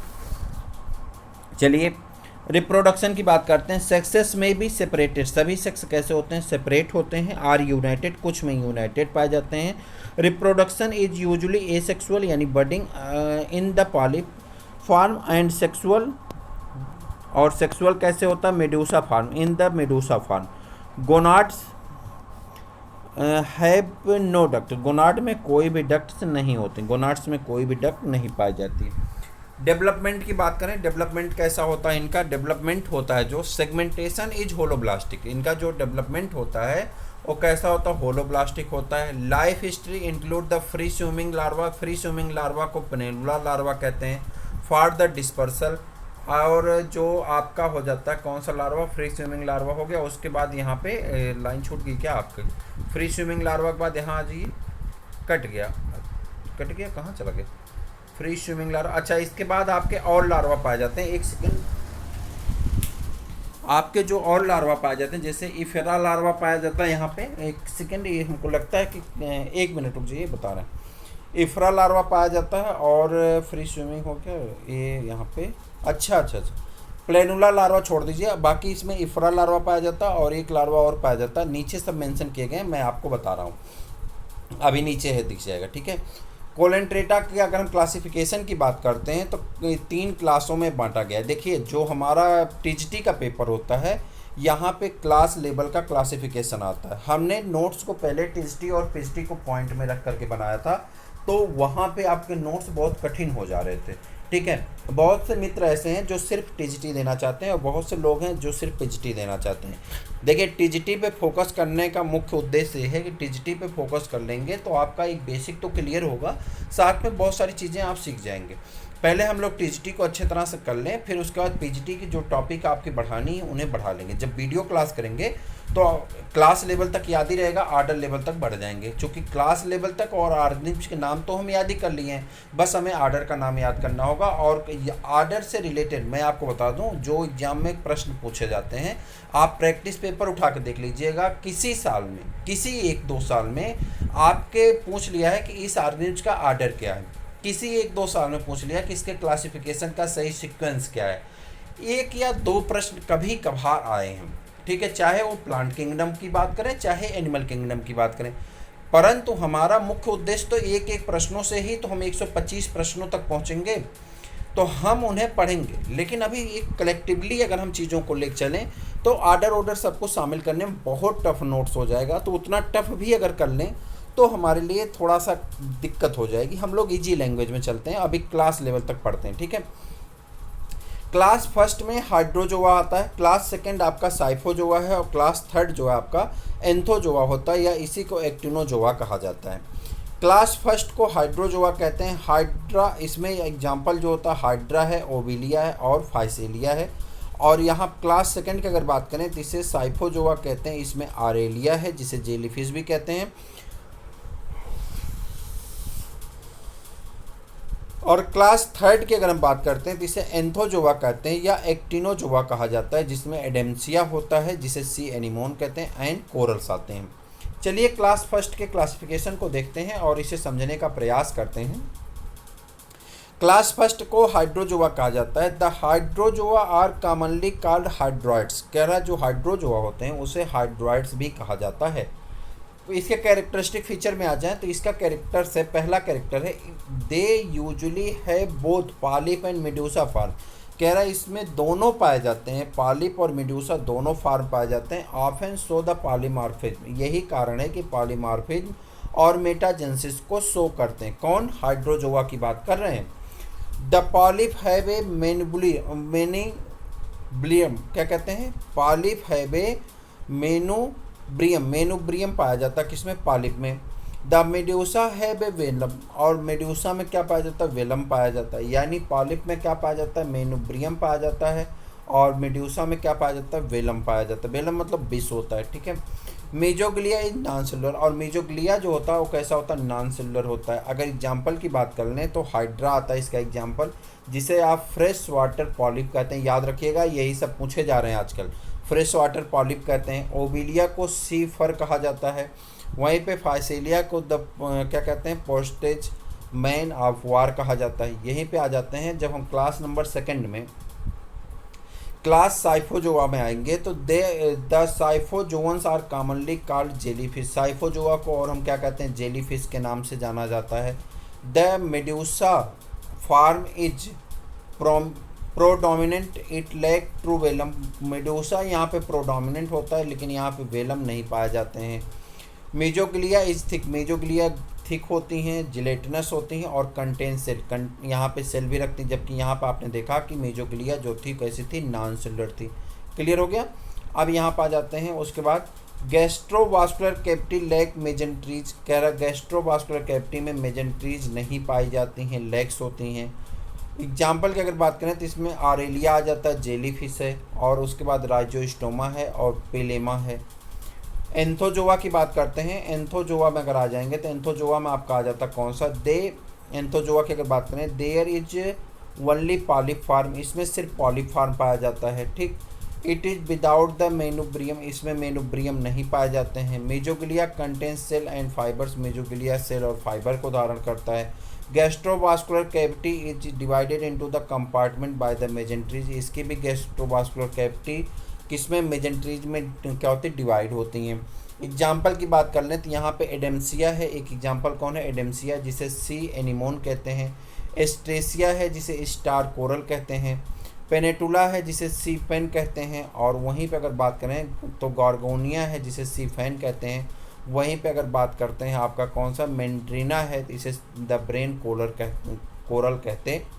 चलिए रिप्रोडक्शन की बात करते हैं। सेक्सेस में भी सेपरेटेड, सभी सेक्स कैसे होते हैं? सेपरेट होते हैं। आर यूनाइटेड, कुछ में यूनाइटेड पाए जाते हैं। रिप्रोडक्शन इज यूजुअली एसेक्सुअल, यानी budding in the polyp form, and sexual, और सेक्सुअल कैसे होता है? Medusa form, in the medusa form. Gonads have no duct, gonad में कोई भी डक्ट्स नहीं होते, गोनाड्स में कोई भी डक्ट नहीं पाई जाती। डेवलपमेंट की बात करें, डेवलपमेंट कैसा होता है इनका? डेवलपमेंट होता है जो सेगमेंटेशन इज होलोब्लास्टिक, इनका जो डेवलपमेंट होता है वो कैसा होता है? होलोब्लास्टिक होता है। Life history include the free swimming larva, free swimming larva को पेनिनसुला लार्वा कहते हैं। फॉर द डिस्पर्सल, और जो आपका हो जाता है कौन सा लार्वा? फ्री स्विमिंग लार्वा हो गया। उसके बाद यहाँ पे लाइन छूट गई क्या आपकी? फ्री स्विमिंग लार्वा के बाद यहाँ आ जाइए, कट गया, कट गया, कहाँ चला गया? Free swimming larva. अच्छा, इसके बाद आपके और लार्वा पाए जाते हैं, एक सेकेंड, आपके जो और लार्वा पाए जाते हैं, जैसे इफेरा लार्वा पाया जाता है यहाँ पे, एक सेकेंड, ये हमको लगता है कि 1 मिनट रुक जाइए, बता रहे हैं। इफ्रा लार्वा पाया जाता है, और फ्री स्विमिंग हो गया ये यहाँ पे। अच्छा, प्लेनुला लार्वा छोड़ दीजिए, बाकी इसमें इफ्रा लार्वा पाया जाता है और एक लार्वा और पाया जाता है। नीचे सब मेंशन किए गए, मैं आपको बता रहा हूँ, अभी नीचे है, दिख जाएगा। ठीक है, कोलेंट्रेटा की अगर हम क्लासिफिकेशन की बात करते हैं तो 3 क्लासों में बांटा गया है। देखिए, जो हमारा टीजीटी का पेपर होता है, यहाँ पे क्लास लेवल का क्लासिफिकेशन आता है। हमने नोट्स को पहले टीजीटी और पीजीटी को पॉइंट में रख करके बनाया था, तो वहाँ पे आपके नोट्स बहुत कठिन हो जा रहे थे। ठीक है, बहुत से मित्र ऐसे हैं जो सिर्फ टीजीटी देना चाहते हैं, और बहुत से लोग हैं जो सिर्फ पीजीटी देना चाहते हैं। देखिए, टीजीटी पे फोकस करने का मुख्य उद्देश्य ये है कि टीजीटी पे फोकस कर लेंगे तो आपका एक बेसिक तो क्लियर होगा, साथ में बहुत सारी चीज़ें आप सीख जाएंगे। पहले हम लोग टीजीटी को अच्छे तरह से कर लें, फिर उसके बाद पीजीटी की जो टॉपिक आपकी बढ़ानी है उन्हें बढ़ा लेंगे। जब वीडियो क्लास करेंगे तो क्लास लेवल तक याद ही रहेगा, आर्डर लेवल तक बढ़ जाएंगे, क्योंकि क्लास लेवल तक और आर्डर के नाम तो हम याद ही कर लिए हैं, बस हमें आर्डर का नाम याद करना होगा। और आर्डर से रिलेटेड मैं आपको बता दूं, जो एग्जाम में प्रश्न पूछे जाते हैं, आप प्रैक्टिस पेपर उठा के देख लीजिएगा, किसी साल में, किसी 1-2 साल में आपके पूछ लिया है कि इस ऑर्गेनिज का आर्डर क्या है, किसी 1-2 साल में पूछ लिया कि इसके क्लासिफिकेशन का सही सीक्वेंस क्या है। 1 या 2 प्रश्न कभी कभार आए हैं, ठीक है, चाहे वो प्लांट किंगडम की बात करें चाहे एनिमल किंगडम की बात करें, परंतु हमारा मुख्य उद्देश्य तो एक प्रश्नों से ही तो हम 125 प्रश्नों तक पहुंचेंगे, तो हम उन्हें पढ़ेंगे। लेकिन अभी एक कलेक्टिवली अगर हम चीज़ों को ले चलें तो ऑर्डर सबको शामिल करने में बहुत टफ नोट्स हो जाएगा, तो उतना टफ भी अगर कर लें तो हमारे लिए थोड़ा सा दिक्कत हो जाएगी। हम लोग इजी लैंग्वेज में चलते हैं, अभी क्लास लेवल तक पढ़ते हैं। ठीक है, क्लास फर्स्ट में हाइड्रोजोआ आता है, क्लास सेकंड आपका साइफोजोआ है, और क्लास थर्ड जो है आपका एंथोजोआ होता है, या इसी को एक्टिनोजोआ कहा जाता है। क्लास फर्स्ट को हाइड्रोजोआ कहते हैं। हाइड्रा, इसमें एग्जाम्पल जो होता है हाइड्रा है, ओविलिया है और फाइसेलिया है। और यहाँ क्लास सेकंड की अगर बात करें तो इसे साइफोजोआ कहते हैं, इसमें आरेलिया है जिसे जेलीफिश भी कहते हैं। और क्लास थर्ड की अगर हम बात करते हैं तो इसे एंथोजोआ कहते हैं या एक्टिनोजोआ कहा जाता है, जिसमें एडेम्सिया होता है जिसे सी एनिमोन कहते हैं, एंड कोरल्स आते हैं। चलिए क्लास फर्स्ट के क्लासिफिकेशन को देखते हैं और इसे समझने का प्रयास करते हैं। क्लास फर्स्ट को हाइड्रोजोआ कहा जाता है। The Hydrozoa are commonly called hydroids, कह रहा है जो हाइड्रोजोआ होते हैं उसे हाइड्रॉइड्स भी कहा जाता है। तो इसके कैरेक्टरिस्टिक फीचर में आ जाएं तो इसका कैरेक्टर से पहला कैरेक्टर है, दे यूजुअली है both polyp and Medusa form, कह रहा है इसमें दोनों पाए जाते हैं, पॉलिप और मेडूसा दोनों फॉर्म पाए जाते हैं। ऑफन शो द पॉलीमॉर्फिज्म, यही कारण है कि पॉलीमॉर्फिज्म और मेटाजेनेसिस को शो करते हैं। कौन? हाइड्रोजोआ की बात कर रहे हैं। The polyp have a manubrium, क्या कहते हैं? पॉलिप हैव ए मेनुब्रियम पाया जाता है किसमें? पॉलिप में। The medusa have a velum, और मेड्यूसा में क्या पाया जाता है? वेलम पाया जाता है। यानी पॉलिप में क्या पाया जाता है? मेनुब्रियम पाया जाता है, और मेड्यूसा में क्या पाया जाता है? वेलम पाया जाता है। वेलम मतलब विष होता है। ठीक है, मेजोग्लिया इज नॉन सेलुलर, और मेजोग्लिया जो होता है वो कैसा होता है? नॉन सेलुलर होता है। अगर एग्जाम्पल की बात कर लें तो हाइड्रा आता है इसका एग्जाम्पल, जिसे आप फ्रेश वाटर पॉलिप कहते हैं। याद रखिएगा, यही सब पूछे जा रहे हैं आजकल। फ्रेश वाटर पॉलिप कहते हैं। ओबिलिया को सी फर कहा जाता है। वहीं पे फाइसेलिया को क्या कहते हैं, पोस्टेज मैन ऑफ वार कहा जाता है। यहीं पे आ जाते हैं जब हम क्लास नंबर सेकंड में क्लास साइफोजोआ में आएंगे तो the scyphozoans are commonly called jellyfish. Scyphozoa को और हम क्या कहते हैं, जेलीफिश के नाम से जाना जाता है। The medusa form is predominant it lack true velum. Medusa यहाँ पे प्रोडोमिनेंट होता है लेकिन यहाँ पे वेलम नहीं पाए जाते हैं। Mesoglea is thick, mesoglea thick होती हैं, जिलेटिनस होती हैं और कंटेन सेल, यहाँ पे सेल भी रखती हैं, जबकि यहाँ पे आपने देखा कि मेजोग्लिया जो थी कैसी थी, नॉन सेलुलर थी। क्लियर हो गया। अब यहाँ पर आ जाते हैं उसके बाद गैस्ट्रोवास्कुलर कैविटी लैक मेजेंट्रीज। कह रहा गैस्ट्रोवास्कुलर कैविटी में मेजेंट्रीज नहीं पाई जाती हैं, लेग्स होती हैं। एग्जाम्पल की अगर बात करें तो इसमें आरेलिया आ जाता है, जेलीफिश है, और उसके बाद राइजोस्टोमा है और पेलेमा है। एंथोजोआ की बात करते हैं। एंथोजोआ में अगर आ जाएंगे तो एंथोजोआ में आपका आ जाता कौन सा, एंथोजोआ की अगर बात करें, there is only polyp form, इसमें सिर्फ पॉलिप फार्म पाया जाता है। ठीक। It is without the manubrium, इसमें मेनुब्रियम नहीं पाए जाते हैं। Mesoglea contains cell and fibres, mesoglea cell और फाइबर को धारण करता है। Gastrovascular cavity is divided into the compartment by the mesenteries, इसकी भी गैस्ट्रोवास्कुलर कैविटी किसमें, मेजेंट्रीज में क्या होती है, डिवाइड होती हैं। एग्जाम्पल की बात कर लें तो यहाँ पे एडेम्सिया है, एक एग्जाम्पल कौन है, एडेम्सिया, जिसे सी एनिमोन कहते हैं। एस्ट्रेसिया है जिसे स्टार कोरल कहते हैं। पेनेटुला है जिसे सी पेन कहते हैं। और वहीं पे अगर बात करें तो गॉर्गोनिया है जिसे सी फैन कहते हैं। वहीं पे अगर बात करते हैं आपका कौन सा, मेंड्रीना है, इसे द ब्रेन कोरल कहते हैं।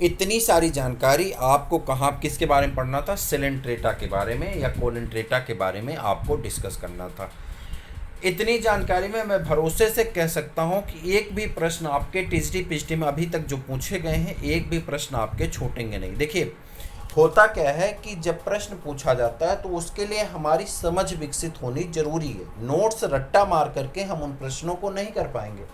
इतनी सारी जानकारी आपको कहाँ किसके बारे में पढ़ना था, सेलेंट्रेटा के बारे में या कोलेंट्रेटा के बारे में आपको डिस्कस करना था। इतनी जानकारी में मैं भरोसे से कह सकता हूँ कि एक भी प्रश्न आपके टीचडी पीचडी में अभी तक जो पूछे गए हैं, एक भी प्रश्न आपके छूटेंगे नहीं। देखिए होता क्या है कि जब प्रश्न पूछा जाता है तो उसके लिए हमारी समझ विकसित होनी जरूरी है। नोट्स रट्टा मार करके हम उन प्रश्नों को नहीं कर पाएंगे।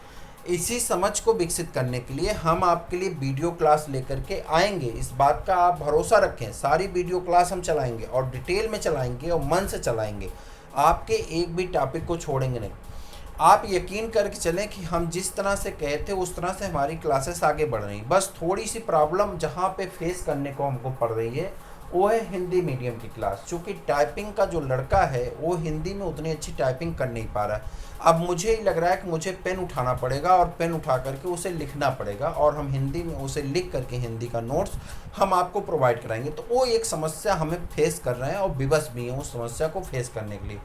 इसी समझ को विकसित करने के लिए हम आपके लिए वीडियो क्लास लेकर के आएंगे, इस बात का आप भरोसा रखें। सारी वीडियो क्लास हम चलाएंगे और डिटेल में चलाएंगे और मन से चलाएंगे, आपके एक भी टॉपिक को छोड़ेंगे नहीं। आप यकीन करके चलें कि हम जिस तरह से कहे थे उस तरह से हमारी क्लासेस आगे बढ़ रही। बस थोड़ी सी प्रॉब्लम जहाँ पे फेस करने को हमको पड़ रही है वो है हिंदी मीडियम की क्लास। चूँकि टाइपिंग का जो लड़का है वो हिंदी में उतनी अच्छी टाइपिंग कर नहीं पा रहा है। अब मुझे ही लग रहा है कि मुझे पेन उठाना पड़ेगा और पेन उठा करके उसे लिखना पड़ेगा और हम हिंदी में उसे लिख करके हिंदी का नोट्स हम आपको प्रोवाइड कराएंगे। तो वो एक समस्या हमें फेस कर रहे हैं और विवश भी हैं उस समस्या को फेस करने के लिए।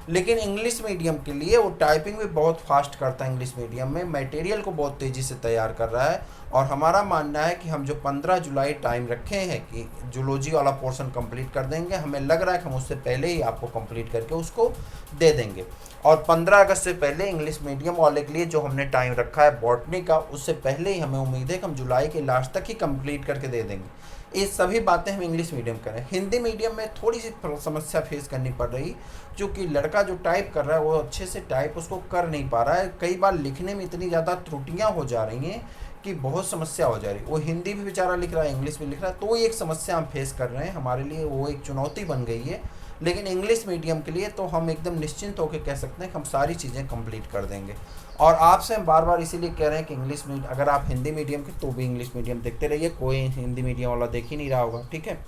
लेकिन इंग्लिश मीडियम के लिए वो टाइपिंग भी बहुत फास्ट करता है। इंग्लिश मीडियम में मटेरियल को बहुत तेज़ी से तैयार कर रहा है और हमारा मानना है कि हम जो 15 जुलाई टाइम रखे हैं कि जूलॉजी वाला पोर्शन कंप्लीट कर देंगे, हमें लग रहा है कि हम उससे पहले ही आपको कंप्लीट करके उसको दे देंगे। और 15 अगस्त से पहले इंग्लिश मीडियम वाले के लिए जो हमने टाइम रखा है बॉटनी का, उससे पहले ही हमें उम्मीद है कि हम जुलाई के लास्ट तक ही कंप्लीट करके दे देंगे। ये सभी बातें हम इंग्लिश मीडियम करें। हिंदी मीडियम में थोड़ी सी समस्या फेस करनी पड़ रही, क्योंकि लड़का जो टाइप कर रहा है वो अच्छे से टाइप उसको कर नहीं पा रहा है। कई बार लिखने में इतनी ज़्यादा त्रुटियां हो जा रही हैं कि बहुत समस्या हो जा रही है। वो हिंदी भी बेचारा लिख रहा है, इंग्लिश भी लिख रहा है, तो एक समस्या हम फेस कर रहे हैं। हमारे लिए वो एक चुनौती बन गई है। लेकिन इंग्लिश मीडियम के लिए तो हम एकदम निश्चिंत होकर कह सकते हैं कि हम सारी चीज़ें कंप्लीट कर देंगे। और आपसे हम बार बार इसीलिए कह रहे हैं कि इंग्लिश मीडियम, अगर आप हिंदी मीडियम के तो भी इंग्लिश मीडियम देखते रहिए, कोई हिंदी मीडियम वाला देख ही नहीं रहा होगा। ठीक है,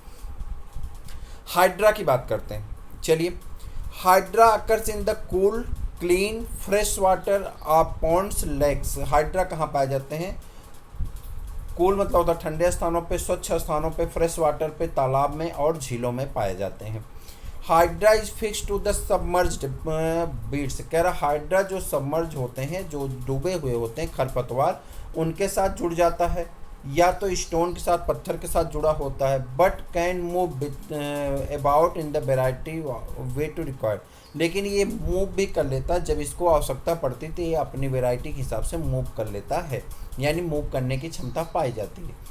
हाइड्रा की बात करते हैं। चलिए, Hydra occurs in the cool clean fresh water of ponds lakes. Hydra कहाँ पाए जाते हैं? कूल मतलब होता है ठंडे स्थानों पे, स्वच्छ स्थानों पे, फ्रेश वाटर पे, तालाब में और झीलों में पाए जाते हैं। Hydra is fix to the submerged weeds. कह रहा हाइड्रा जो सबमर्ज होते हैं, जो डूबे हुए होते हैं, खरपतवार, उनके साथ जुड़ जाता है या तो स्टोन के साथ, पत्थर के साथ जुड़ा होता है। But can move about in the variety way to required. लेकिन ये मूव भी कर लेता है जब इसको आवश्यकता पड़ती तो ये अपनी वेराइटी के हिसाब से मूव कर लेता है, यानी मूव करने की क्षमता पाई जाती है।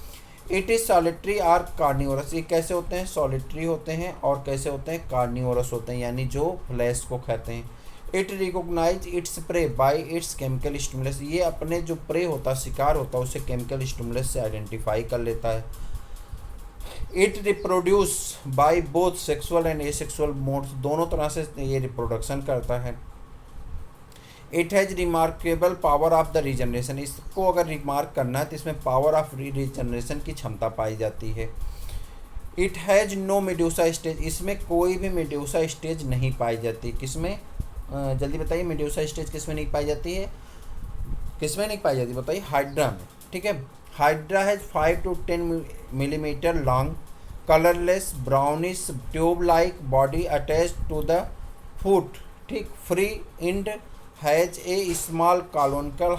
It is solitary or carnivorous. ये कैसे होते हैं? सॉलिटरी होते हैं और कैसे होते हैं? कार्निवोरस होते हैं, यानी जो फ्लैश को खाते हैं। It recognize its prey by its chemical stimulus. ये अपने जो प्रे होता है, शिकार होता है, उसे केमिकल स्टिमुलस से आइडेंटिफाई कर लेता है। It reproduce by both sexual and asexual modes, दोनों तरह से ये रिप्रोडक्शन करता है। It has remarkable power of the regeneration, इसको अगर रिमार्क करना है तो इसमें पावर ऑफ रीजनरेशन की क्षमता पाई जाती है। It has no medusa stage, इसमें कोई भी मेड्यूसा स्टेज नहीं पाई जाती। किसमें, जल्दी बताइए, मेड्यूसा स्टेज किसमें नहीं पाई जाती है, किसमें नहीं पाई जाती बताइए, हाइड्रा में। ठीक है, Hydra has 5 to 10 millimetre long, colourless brownish tube like body attach to the foot. ठीक, free end has a small conical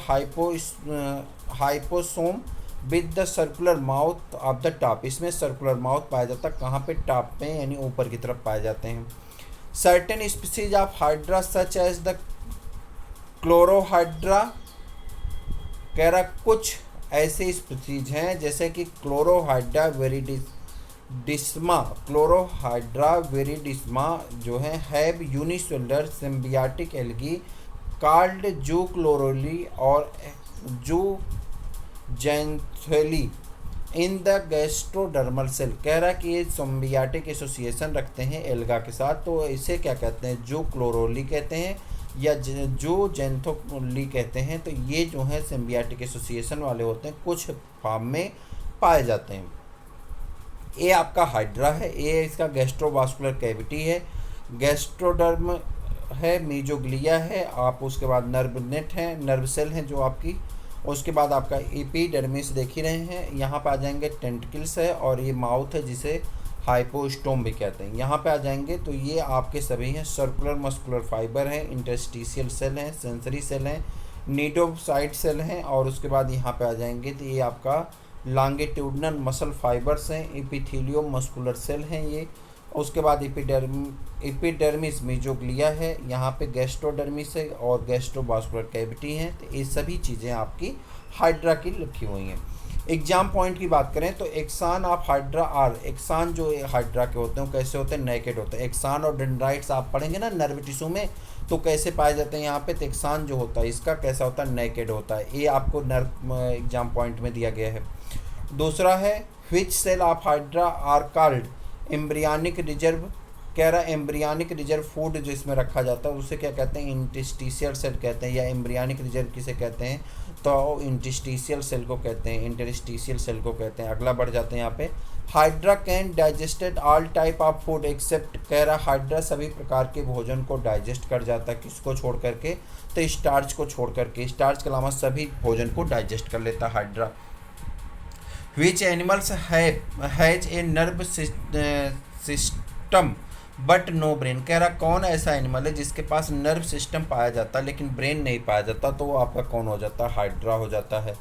hypostome with the circular mouth of the top, इसमें सर्कुलर माउथ पाया जाता है, कहाँ पे, टॉप पे यानी ऊपर की तरफ पाए जाते हैं। Certain species of Hydra such as the Chlorohydra, कह रहा कुछ ऐसे स्पीसीज हैं जैसे कि क्लोरोहाइड्रा वेरिडिस्मा, क्लोरोहाइड्रा वेरिडिस्मा जो है हैव यूनिसेलुलर सिम्बियाटिक एल्गी कॉल्ड जूक्लोरोली और जूजेंथेली इन द गैस्ट्रोडर्मल सेल, कह रहा है कि ये सिम्बियाटिक एसोसिएशन रखते हैं एल्गा के साथ, तो इसे क्या कहते हैं, जूक्लोरोली कहते हैं या जो जेंथोली कहते हैं। तो ये जो है सिम्बियाटिक एसोसिएशन वाले होते हैं, कुछ फॉर्म में पाए जाते हैं। ये आपका हाइड्रा है, ये इसका गैस्ट्रोवास्कुलर कैविटी है, गैस्ट्रोडर्म है, मीजोग्लिया है, आप उसके बाद नर्व नेट है, नर्व सेल हैं जो आपकी, उसके बाद आपका एपिडर्मिस देख ही रहे हैं, यहाँ पे आ जाएंगे टेंटिकल्स है, और ये माउथ है जिसे हाइपोस्टोम भी कहते हैं। यहाँ पे आ जाएंगे तो ये आपके सभी हैं, सर्कुलर मस्कुलर फाइबर हैं, इंटरस्टिशियल सेल हैं, सेंसरी सेल हैं, नीडोसाइट सेल हैं, और उसके बाद यहाँ पे आ जाएंगे तो ये आपका लॉन्गिट्यूडनल मसल फाइबर्स हैं, एपिथेलियो मस्कुलर सेल हैं ये। उसके बाद एपिडर्मिस मीजोग्लिया है, यहाँ पे गैस्ट्रोडर्मिस है और गैस्ट्रोवास्कुलर कैविटी है। तो ये सभी चीज़ें आपकी हाइड्रा की लिखी हुई हैं। एग्जाम पॉइंट की बात करें तो एक्सान ऑफ हाइड्रा आर, एक्सान जो हाइड्रा के होते हैं वो कैसे होते हैं, नेकेड होते हैं। एक्सान और डेंड्राइट्स आप पढ़ेंगे ना नर्व टिश्यू में, तो कैसे पाए जाते हैं यहाँ पे, तो एक्सान जो होता है इसका कैसा होता है, नेकेड होता है। ये आपको नर्व एग्जाम पॉइंट में दिया गया है। दूसरा है which cell of Hydra are called embryonic reserve, कह रहा है एम्ब्रियनिक रिजर्व फूड जो इसमें रखा जाता है उसे क्या कहते हैं, इंटरस्टिशियल सेल कहते हैं, या एम्ब्रियनिक रिजर्व किसे कहते हैं, तो इंटरस्टिशियल सेल को कहते हैं, इंटरस्टिशियल सेल को कहते हैं। अगला बढ़ जाते हैं यहाँ पे, Hydra can digested all type of food except, कह रहा हाइड्रा सभी प्रकार के भोजन को डाइजेस्ट कर जाता है, किसको छोड़ करके, तो स्टार्च को छोड़ करके, स्टार्च के अलावा सभी भोजन को डाइजेस्ट कर लेता Hydra. Which animals has a nerve system but no brain, कह रहा कौन ऐसा एनिमल है जिसके पास नर्व सिस्टम पाया जाता है लेकिन ब्रेन नहीं पाया जाता, तो वो आपका कौन हो जाता है, हाइड्रा हो जाता है।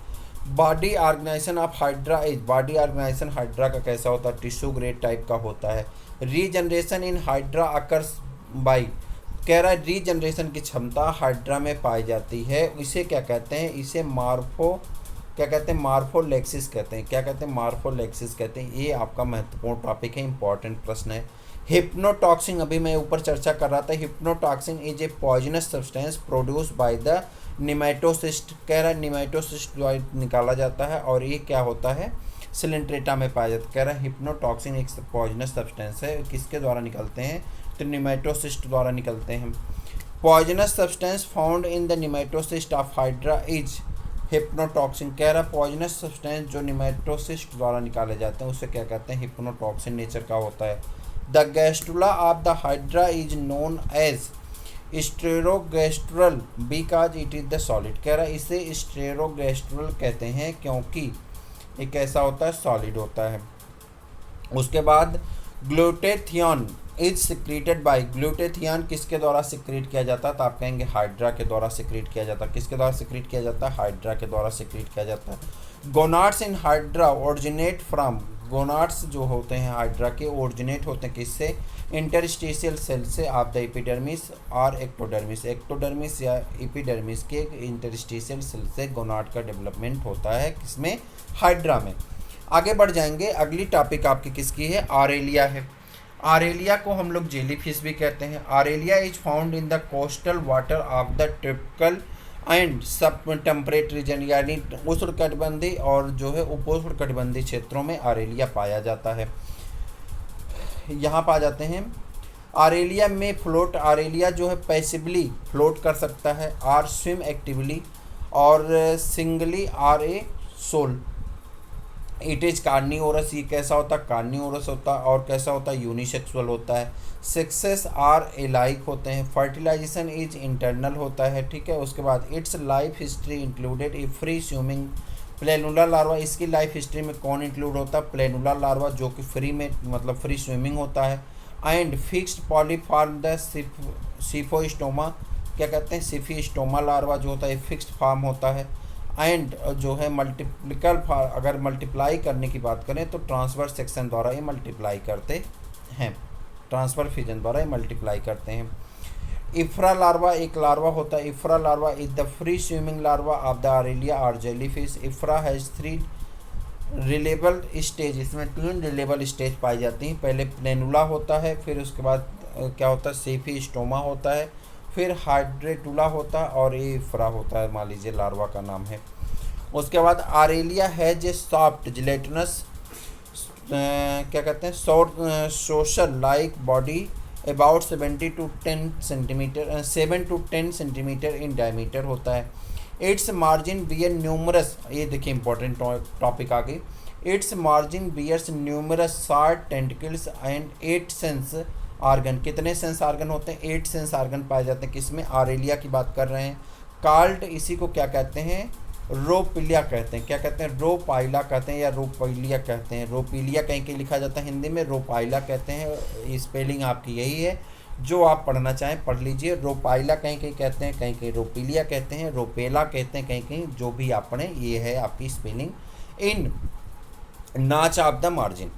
Body organization of Hydra is, body organization Hydra का कैसा होता है, टिश्यू ग्रेड टाइप का होता है। Regeneration in hydra occurs by, कह रहा है रीजनरेशन की क्षमता हाइड्रा में पाई जाती है, इसे क्या कहते हैं, इसे क्या कहते हैं, मार्फोलेक्सिस कहते हैं। क्या कहते हैं, मार्फोलेक्सिस कहते हैं। ये आपका महत्वपूर्ण टॉपिक है, इंपॉर्टेंट प्रश्न है। हिप्नोटॉक्सिन, अभी मैं ऊपर चर्चा कर रहा था, hypnotoxin is a poisonous substance produce by the nematocyst, कह रहा है निमेटोसिस्ट निकाला जाता है, और ये क्या होता है, सिलेंट्रेटा में पाया जाता है। कह रहा है हिप्नोटॉक्सिन एक पॉइजनस सब्सटेंस है, किसके द्वारा निकलते हैं, तो निमेटोसिस्ट द्वारा निकलते हैं। Poisonous substance found in the nematocyst of Hydra is hypnotoxin, कह रहा पॉइजनस सब्सटेंस जो निमेटोसिस्ट द्वारा निकाले जाते हैं उसे क्या कहते हैं, हिप्नोटॉक्सिन नेचर का होता है। The gastrula of the Hydra is known as stereogastrula because it is the solid, कह रहा इसे स्टेरोगैस्ट्रल कहते हैं क्योंकि ये कैसा होता है, सॉलिड होता है। उसके बाद ग्लूटेथियन इज सिक्रीटेड बाय, ग्लूटेथियन किसके द्वारा सिक्रीट किया जाता है, तो आप कहेंगे हाइड्रा के द्वारा सिक्रीट किया जाता है। किसके द्वारा सिक्रीट किया जाता है, हाइड्रा के द्वारा सिक्रीट किया जाता है। Gonads in hydra originate from, gonads जो होते हैं हाइड्रा के ओरिजिनेट होते हैं किससे, इंटरस्टिशियल सेल से ऑफ द एपिडर्मिस और एक्टोडर्मिस, एक्टोडर्मिस या एपिडर्मिस के इंटरस्टिशियल सेल से गोनाड का डेवलपमेंट होता है, किसमें, हाइड्रा में। आगे बढ़ जाएंगे, अगली टॉपिक आपकी किसकी है, आरेलिया है। आरेलिया को हम लोग जेलीफिश भी कहते हैं। Aurelia is found in the coastal water of the tropical and sub temperate region, यानी उष्णकटिबंधीय और जो है उपोष्णकटिबंधीय क्षेत्रों में आरेलिया पाया जाता है। यहाँ पर आ जाते हैं। आरेलिया में फ्लोट, आरेलिया जो है पैसिवली फ्लोट कर सकता है, आर स्विम एक्टिवली, और singly or a shoal. It is carnivorous, ये कैसा होता है, कार्निवोरस होता है, और कैसा होता है, यूनिसेक्सुअल होता है। सेक्सेस आर एलाइक होते हैं। फर्टिलाइजेशन इज इंटरनल होता है, ठीक है। उसके बाद it's life history included A free swimming planula larva, इसकी लाइफ हिस्ट्री में कौन इंक्लूड होता है, प्लेनुला लार्वा, जो कि फ्री में मतलब फ्री स्विमिंग होता है। एंड फिक्स्ड पॉलीफार्म द सिफोस्टोमा, क्या कहते हैं, सिफिस्टोमा लार्वा जो होता है फिक्स्ड फार्म होता है। एंड जो है मल्टीप्लिकल, अगर मल्टीप्लाई करने की बात करें तो ट्रांसफर सेक्शन द्वारा ये मल्टीप्लाई करते हैं, ट्रांसफर फिजन द्वारा ये मल्टीप्लाई करते हैं। इफ्रा लार्वा एक लार्वा होता है। Ephyra larva is the free swimming larva of the Aurelia और जेलीफिश। इफ्रा हैज़ 3 रिलेबल स्टेज, इसमें 3 रिलेबल स्टेज पाई जाती हैं। पहले प्लेनुला होता है, फिर उसके बाद क्या होता है, सेफिस्टोमा होता है, फिर हाइड्रेटुला होता है, और ये इफ्रा होता है, मान लीजिए लार्वा का नाम है। उसके बाद आरेलिया है जे सॉफ्ट जिलेटिनस क्या कहते हैं, social like body about 7 to 10 centimetre in diameter होता है। इट्स मार्जिन बियर न्यूमरस, ये देखिए इंपॉर्टेंट टॉपिक आ गई। Its margin bears numerous short tentacles and 8 sense organ. कितने सेंस आर्गन होते हैं, 8 सेंस आर्गन पाए जाते हैं। किसमें, आरेलिया की बात कर रहे हैं। कार्ल्ड, इसी को क्या कहते हैं, रोपिलिया कहते हैं। क्या कहते हैं, रोपाइला कहते हैं या रोपिलिया कहते हैं। रोपिलिया कहीं कहीं लिखा जाता है हिंदी में, रोपाइला कहते हैं। स्पेलिंग आपकी यही है, जो आप पढ़ना चाहें पढ़ लीजिए। रोपाइला कहीं कहीं कहते हैं, कहीं कहीं रोपिलिया कहते हैं, रोपेला कहते हैं, कहीं कहीं जो भी आप पढ़ें, ये है आपकी spelling. In notch of the margin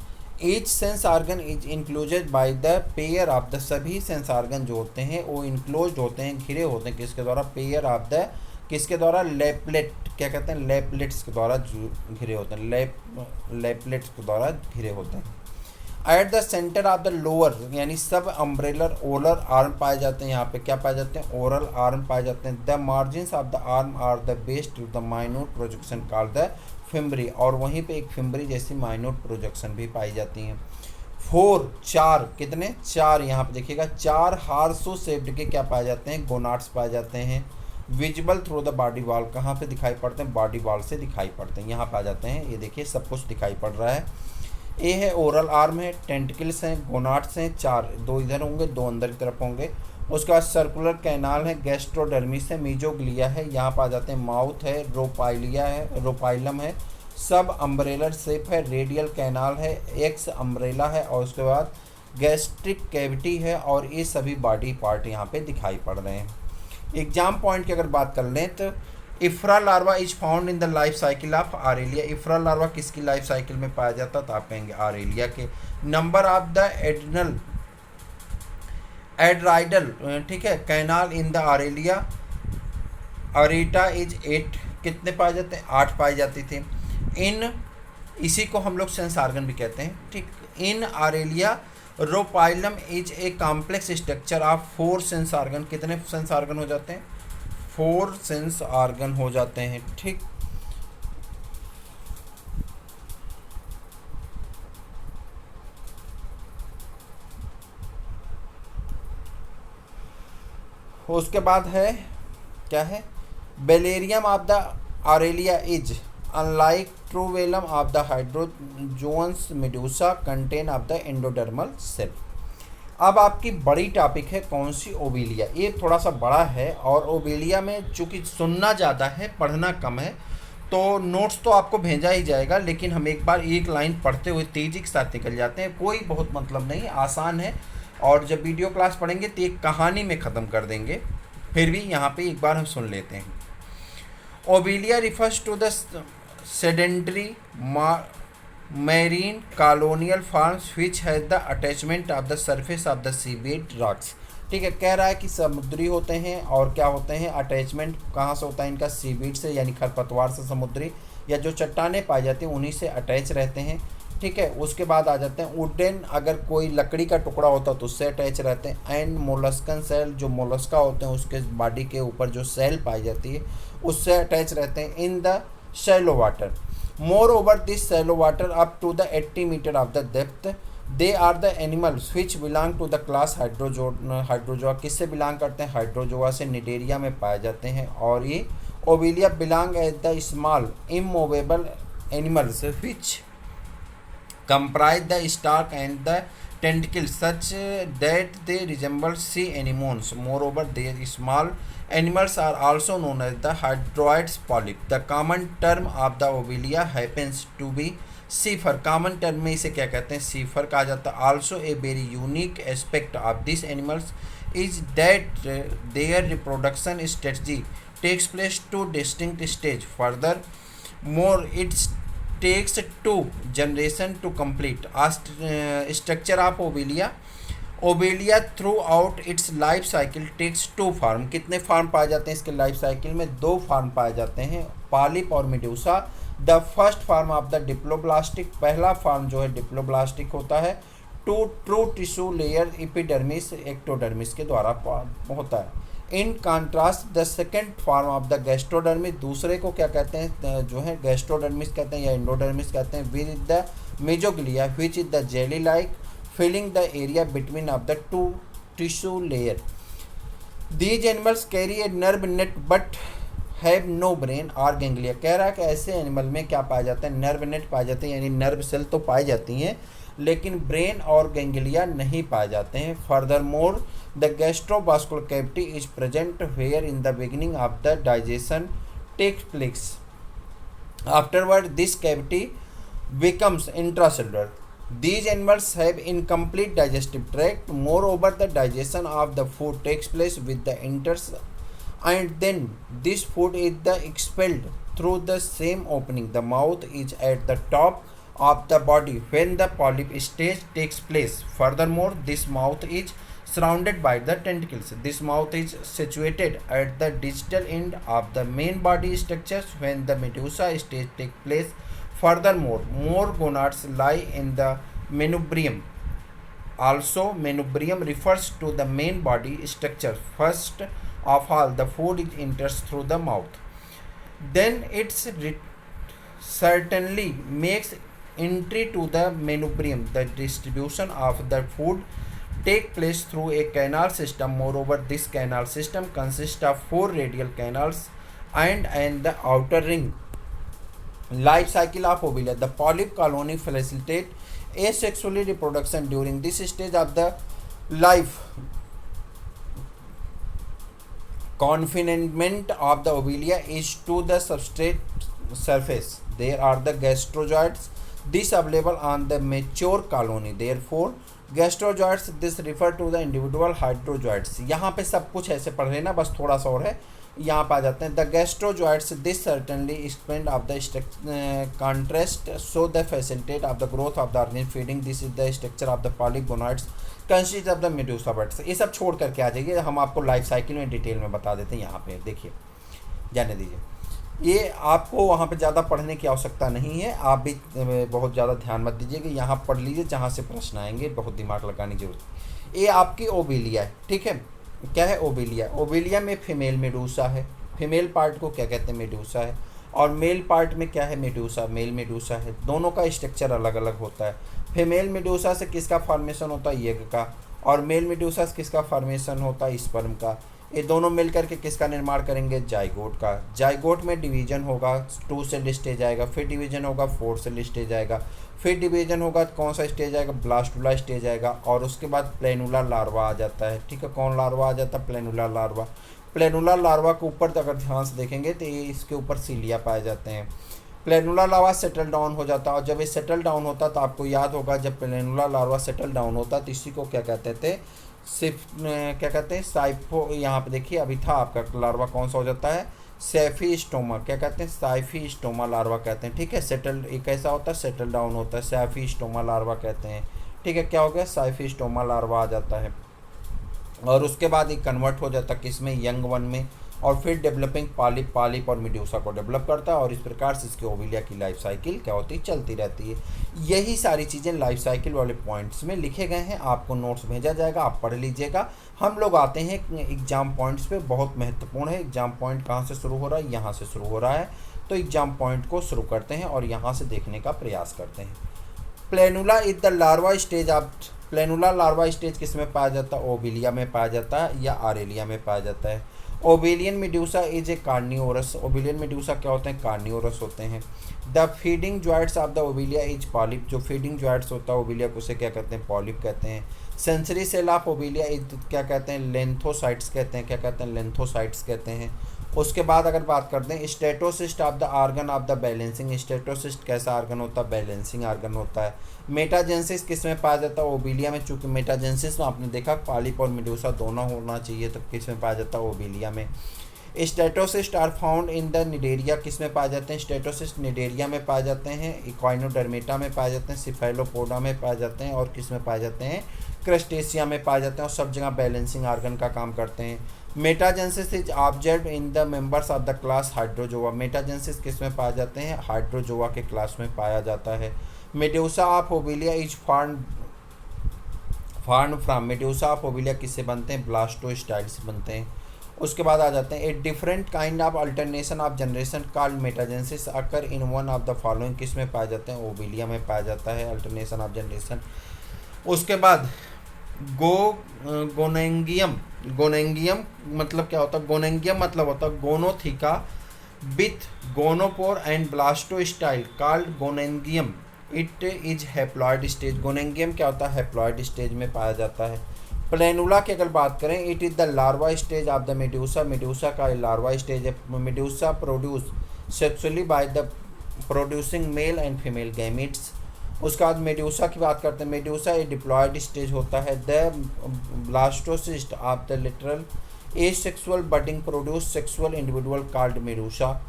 each sense organ is enclosed by the pair of the, सभी सेंस आर्गन जो होते हैं वो इंक्लोज होते हैं, घिरे होते हैं, किसके द्वारा, पेयर ऑफ द, किसके द्वारा, लेपलेट, क्या कहते हैं, लेपलेट्स के द्वारा घिरे होते हैं, लेपलेट्स के द्वारा घिरे होते हैं। At the centre of the lower, यानी सब अम्ब्रेलर ओरल आर्म पाए जाते हैं। यहाँ पे क्या पाए जाते हैं, ओरल आर्म पाए जाते हैं। The margins of the arm are the base to the minute projection called the fimbriae, और वहीं पे एक फिम्बरी जैसी माइन्यूट प्रोजेक्शन भी पाई जाती हैं। 4 4 कितने, 4 यहाँ पे देखिएगा, 4 हार्सो शेप्ड के क्या पाए जाते हैं, गोनाड्स पाए जाते हैं। Visible through the body wall, कहाँ पे दिखाई पड़ते हैं, बॉडी वॉल से दिखाई पड़ते हैं, यहाँ पे आ जाते हैं। ये देखिए सब कुछ दिखाई पड़ रहा है। ए है ओरल आर्म है, टेंटिकल्स हैं, गोनाड्स हैं 4, 2 इधर होंगे, 2 अंदर की तरफ होंगे। उसके बाद सर्कुलर कैनाल है, गैस्ट्रोडर्मिस है, मीजोग्लिया है, यहाँ पर आ जाते हैं। माउथ है, रोपाइलिया है, रोपाइलम है, सब अम्ब्रेलर शेप है, रेडियल कैनाल है, एक्स अम्ब्रेला है, और उसके बाद गैस्ट्रिक कैविटी है, और ये सभी बॉडी पार्ट यहाँ पे दिखाई पड़ रहे हैं। एग्जाम पॉइंट की अगर बात कर लें तो ephyra larva is found in the life cycle of Aurelia. Ephyra larva किसकी लाइफ साइकिल में पाया जाता है, तो आप कहेंगे आरेलिया के। नंबर ऑफ द एड्राइडल, ठीक है, कैनाल इन द आरेलिया अरेटा इज 8, कितने पाए जाते हैं, 8 पाई जाती थी। इन, इसी को हम लोग सेंस आर्गन भी कहते हैं, ठीक। In Aurelia rhopalium is a complex structure of 4 sense organ, कितने सेंस आर्गन हो जाते हैं, 4 सेंस आर्गन हो जाते हैं, ठीक। उसके बाद है क्या है, velarium of the Aurelia is unlike true velum of the hydrozoans medusa contain of the endodermal cell. अब आपकी बड़ी टॉपिक है कौन सी, ओबेलिया। ये थोड़ा सा बड़ा है, और ओबेलिया में चूँकि सुनना ज़्यादा है पढ़ना कम है, तो नोट्स तो आपको भेजा ही जाएगा, लेकिन हम एक बार एक लाइन पढ़ते हुए तेज़ी के साथ निकल जाते हैं। कोई बहुत मतलब नहीं, आसान है, और जब वीडियो क्लास पढ़ेंगे तो एक कहानी में ख़त्म कर देंगे। फिर भी यहाँ पे एक बार हम सुन लेते हैं। Obelia refers to the sedentary marine colonial forms which has the attachment of the surface of the seabed rocks। ठीक है, कह रहा है कि समुद्री होते हैं, और क्या होते हैं, अटैचमेंट कहाँ से होता है इनका, सीबीड से, यानी खरपतवार से, समुद्री या जो चट्टानें पाई जाती हैं उन्हीं से अटैच रहते हैं, ठीक है। उसके बाद आ जाते हैं वुडन, अगर कोई लकड़ी का टुकड़ा होता है तो उससे अटैच रहते हैं। एंड मोलस्कन सेल, जो मोलस्का होते हैं उसके बॉडी के ऊपर जो सेल पाई जाती है उससे अटैच रहते हैं। In the shallow water, moreover this shallow water up to the 80 metre of the depth they are the animals which belong to the class Hydrozoa. किससे बिलोंग करते हैं? हाइड्रोजोआ से, निडेरिया में पाए जाते हैं। और ये Obelia belong as the small immovable animals which comprise the stalk and the tentacles such that they resemble sea anemones. Moreover, these small animals are also known as the hydroids polyp. The common term of the ovilia happens to be sea fur. Common term में इसे क्या कहते हैं? Sea fur कहा जाता है। Also a very unique aspect of this animals is that their reproduction strategy takes place two distinct stage. Further its takes 2 generation to complete. Structure of ovilia. Obelia throughout its life cycle takes 2 form. कितने form पाए जाते हैं इसके life cycle में? 2 farm पाए जाते हैं, polyp और medusa. The first form of the diploblastic, पहला फार्म जो है डिप्लोब्लास्टिक होता है। Two true tissue layer epidermis ectodermis के द्वारा होता है। In contrast the second form of the gastrodermis, दूसरे को क्या कहते हैं? जो है गैस्ट्रोडर्मिस कहते हैं या एंडोडर्मिस कहते हैं। With the mesoglea which is the jelly like filling the area between of the 2 tissue layer. These animals carry a nerve net but have no brain और गैंग्लिया। कह रहा है कि ऐसे एनिमल में क्या पाया जाता है? नर्व नेट पाए जाते हैं, यानी नर्व सेल तो पाई जाती हैं लेकिन ब्रेन और गैंग्लिया नहीं पाए जाते हैं। Furthermore the gastrovascular cavity is present where in the beginning of the digestion takes place. Afterward this cavity becomes intracellular. These animals have incomplete digestive tract. Moreover, the digestion of the food takes place with the enters, and then this food is expelled through the same opening. The mouth is at the top of the body when the polyp stage takes place. Furthermore, this mouth is surrounded by the tentacles. This mouth is situated at the distal end of the main body structures when the medusa stage takes place. Furthermore, more gonads lie in the manubrium. Also, manubrium refers to the main body structure. First of all, the food enters through the mouth. Then it certainly makes entry to the manubrium. The distribution of the food take place through a canal system. Moreover, this canal system consists of 4 radial canals and the outer ring. Life cycle of ovilia. The polyp colony facilitate asexually reproduction during this stage of the life. Confinement of the ovilia is to the substrate surface. There are the gastrozoids. This available on the mature colony. Therefore, gastrozoids this refer to the individual hydrozoids. यहाँ पे सब कुछ ऐसे पढ़ लेना, बस थोड़ा सा और है, यहाँ पर आ जाते हैं। The gastrozooids this certainly expand of the contrast so the facilitate of the growth of the organic feeding. This is the structure of the polygonoids consist of the medusa buds. ये सब छोड़ करके आ जाइए, हम आपको लाइफ साइकिल में detail में बता देते हैं। यहाँ पे देखिए, जाने दीजिए, ये आपको वहाँ पे ज़्यादा पढ़ने की आवश्यकता नहीं है, आप भी बहुत ज़्यादा ध्यान मत दीजिए कि यहाँ पढ़ लीजिए जहाँ से प्रश्न आएंगे, बहुत दिमाग लगाने की जरूरत। ये आपकी ओविलिया है, ठीक है। क्या है ओविलिया? ओविलिया में फीमेल मेडूसा है, फीमेल पार्ट को क्या कहते हैं? मेडूसा है। और मेल पार्ट में क्या है? मेडूसा, मेल मेडूसा है। दोनों का स्ट्रक्चर अलग अलग होता है। फीमेल मेडूसा से किसका फॉर्मेशन होता है? एग का। और मेल मेडूसा से किसका फॉर्मेशन होता है? स्पर्म का। ये दोनों मिलकर के किसका निर्माण करेंगे? जाइगोट का। जाइगोट में डिवीजन होगा, 2 सेल स्टेज आएगा, फिर डिवीजन होगा 4 सेल स्टेज आएगा, फिर डिवीजन होगा कौन सा स्टेज आएगा? ब्लास्टुला स्टेज आएगा। और उसके बाद प्लेनुला लार्वा आ जाता है, ठीक है। कौन लार्वा आ जाता है? Planula larva. प्लेनुला लार्वा के ऊपर अगर ध्यान से देखेंगे तो ये इसके ऊपर सीलिया पाए जाते हैं। प्लेनुला लार्वा सेटल डाउन हो जाता है, और जब ये सेटल डाउन होता तो आपको याद होगा जब प्लेनुला लार्वा सेटल डाउन होता तो इसी को क्या कहते थे? सिर्फ क्या कहते हैं? साइफो। यहाँ पे देखिए अभी था आपका लार्वा कौन सा हो जाता है? सैफीस्टोमा। क्या कहते हैं? साइफीस्टोमा लार्वा कहते हैं, ठीक है। सेटल एक कैसा होता है? सेटल डाउन होता है, सैफीस्टोमा लार्वा कहते हैं, ठीक है। क्या हो गया? साइफीस्टोमा लार्वा आ जाता है। और उसके बाद ये कन्वर्ट हो जाता है किसमें? यंग वन में। और फिर डेवलपिंग पॉलिप और मेडूसा को डेवलप करता है। और इस प्रकार से इसके ओविलिया की लाइफ साइकिल क्या होती है? चलती रहती है। यही सारी चीज़ें लाइफ साइकिल वाले पॉइंट्स में लिखे गए हैं, आपको नोट्स भेजा जाएगा, आप पढ़ लीजिएगा। हम लोग आते हैं एग्जाम पॉइंट्स पे, बहुत महत्वपूर्ण है। एग्जाम पॉइंट कहाँ से शुरू हो रहा है? यहाँ से शुरू हो रहा है। तो एग्जाम पॉइंट को शुरू करते हैं और यहाँ से देखने का प्रयास करते हैं। Planula is the larva stage of planula larva stage किस में पाया जाता है? ओबिलिया में पाया जाता है या आरेलिया में पाया जाता है। Obelia medusa is a carnivorous. Obelia medusa क्या होते हैं? कार्निवोरस होते हैं। The feeding joints of the Obelia is polyp. जो फीडिंग जॉइंट्स होता है ओबिलिया को उसे क्या कहते हैं? पॉलिप कहते हैं। Sensory cell of Obelia is क्या कहते हैं? लेंथोसाइट्स कहते हैं। क्या कहते हैं? लेंथोसाइट्स कहते हैं। उसके बाद अगर बात करते हैं statocyst of the organ of the balancing. Statocyst कैसा आर्गन होता है? बैलेंसिंग आर्गन होता है। मेटाजेंसिस किस में पाया जाता है? ओबिलिया में। चूंकि मेटाजेंसिस में आपने देखा पॉलिप और मेडूसा दोनों होना चाहिए, तो किस में पाया जाता है? ओबिलिया में। Statocyst are found in the Cnidaria. किस में पाए जाते हैं? स्टेटोसिस्ट निडेरिया में पाए जाते हैं, इक्वाइनोडर्मेटा में पाए जाते हैं, सिफेलोपोडा में पाए जाते हैं, और किस में पाए जाते हैं? क्रस्टेशिया में पाए जाते हैं, और सब जगह बैलेंसिंग आर्गन का काम करते हैं। Metagenesis is observe in the members of the class Hydrozoa. Metagenesis किस में पाए जाते हैं? हाइड्रोजोआ के क्लास में पाया जाता है। Medusa of Obelia is form from. Medusa of Obelia किससे बनते हैं? ब्लास्टोस्टाइल से बनते हैं। उसके बाद आ जाते हैं a different kind of alternation of generation called metagenesis occur in one of the following. किस में पाए जाते हैं? ओबिलिया में पाया जाता है अल्टरनेशन ऑफ जनरेशन। उसके बाद गोनेंगियम। गोनेंगियम मतलब क्या होता है? गोनेंगियम मतलब होता है gonotheca with gonopore and blastostyle called gonangium. It is haploid stage. Gonangium क्या होता है? हैप्लॉइड स्टेज में पाया जाता है। प्लेनुला की अगर बात करें it is the larva stage of the medusa. Medusa का लार्वा स्टेज है। Medusa produce sexually by the producing male and female gametes. उसके बाद मेड्यूसा की बात करते हैं। मेड्यूसा ए डिप्लॉयड स्टेज होता है। The blastocyst of the literal asexual budding produce sexual individual called Medusa.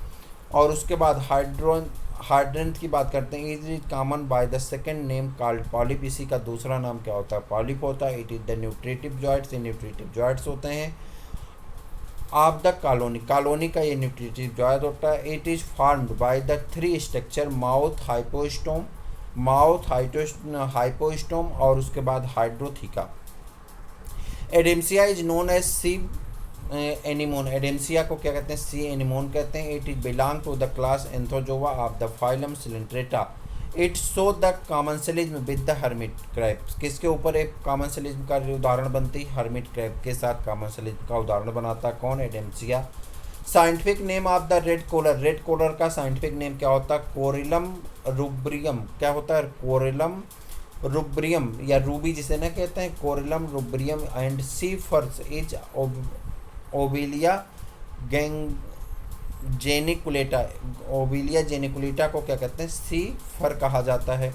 और उसके बाद हाइड्रेंथ की बात करते हैं। It is common by the second name called polyp. इसी का दूसरा नाम क्या होता है? पॉलिप होता है। It is the nutritive joints. ये न्यूट्रिटिव जॉइंट्स होते हैं। Of the colony. कॉलोनी का ये न्यूट्रिटिव जॉइंट होता है। It is formed by the three structure mouth hypostome और उसके बाद hydrotheca. Adamsia is known as sea anemone. Adamsia को क्या कहते हैं? सी एनिमोन कहते हैं। It is belong to the class Anthozoa of the phylum Coelenterata. It show the commensalism with the hermit crab. किसके ऊपर एक कॉमनसेलिज्म का उदाहरण बनती है? हर्मिट क्रैब के साथ कॉमनसेलिज्म का उदाहरण बनाता है कौन? Adamsia. Scientific name of the red coral. Red coral का साइंटिफिक नेम क्या होता है? कोरिलम रुब्रियम। क्या होता है? कोरिलम रुब्रियम या रूबी जिसे ना कहते हैं, कोरिलम रुब्रियम एंड सी फर्स इज ओबिलिया जेनिकुलेटा। ओबिलिया जेनिकुलेटा को क्या कहते हैं? सी फर कहा जाता है।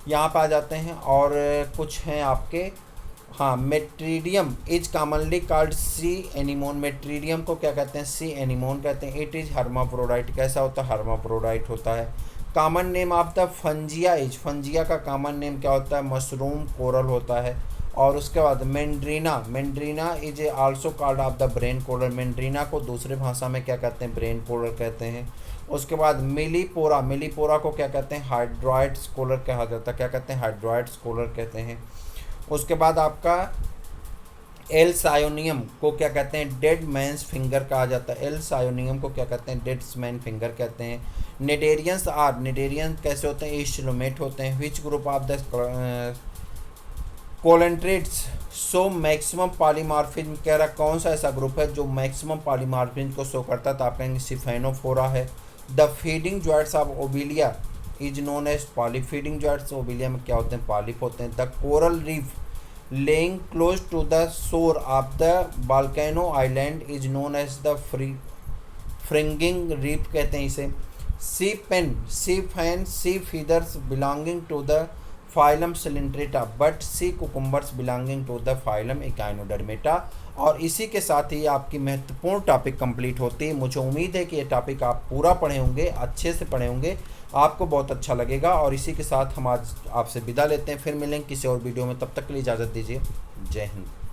यहाँ पे आ जाते हैं और कुछ हैं आपके। हाँ, Metridium is commonly called sea anemone. Metridium को क्या कहते हैं? सी एनिमोन कहते हैं। It is hermaphrodite. कैसा होता है? हर्माफ्रोडाइट होता है। Common name of the Fungia is. Fungia का कॉमन नेम क्या होता है? मशरूम कोरल होता है। और उसके बाद Meandrina is also called of the brain coral. Meandrina को दूसरे भाषा में क्या कहते हैं? ब्रेन कोलर कहते हैं। उसके बाद मिलीपोरा को क्या कहते हैं? हाइड्रॉइड्स कोलर कहा जाता है। क्या कहते हैं? हाइड्रॉइड्स कोलर कहते हैं। उसके बाद आपका एल सायोनियम को क्या कहते हैं? डेड मैंस फिंगर कहा जाता है। एल सायोनियम को क्या कहते हैं? डेड मैन फिंगर कहते हैं। निडेरियंस कैसे होते हैं? एस्टिलोमेट होते हैं। Which group of the coelenterates show maximum polymorphism. कह रहा कौन सा ऐसा ग्रुप है जो मैक्सिमम पॉलीमॉर्फिज्म को शो करता है? तो आप कहेंगे सिफेनोफोरा है। The feeding joints of Obelia is known as polyp. Feeding joints Obelia में क्या होते हैं? पॉलिप होते हैं। The coral reef lying close to the shore of the volcano island is known as the fringing reef कहते हैं इसे। Sea fan sea feathers belonging to the phylum Coelenterata but sea cucumbers belonging to the phylum Echinodermata. और इसी के साथ ही आपकी महत्वपूर्ण topic complete होती है। मुझे उम्मीद है कि ये टॉपिक आप पूरा पढ़े होंगे, अच्छे से पढ़े होंगे, आपको बहुत अच्छा लगेगा। और इसी के साथ हम आज आपसे विदा लेते हैं। फिर मिलेंगे किसी और वीडियो में। तब तक के लिए इजाज़त दीजिए। जय हिंद।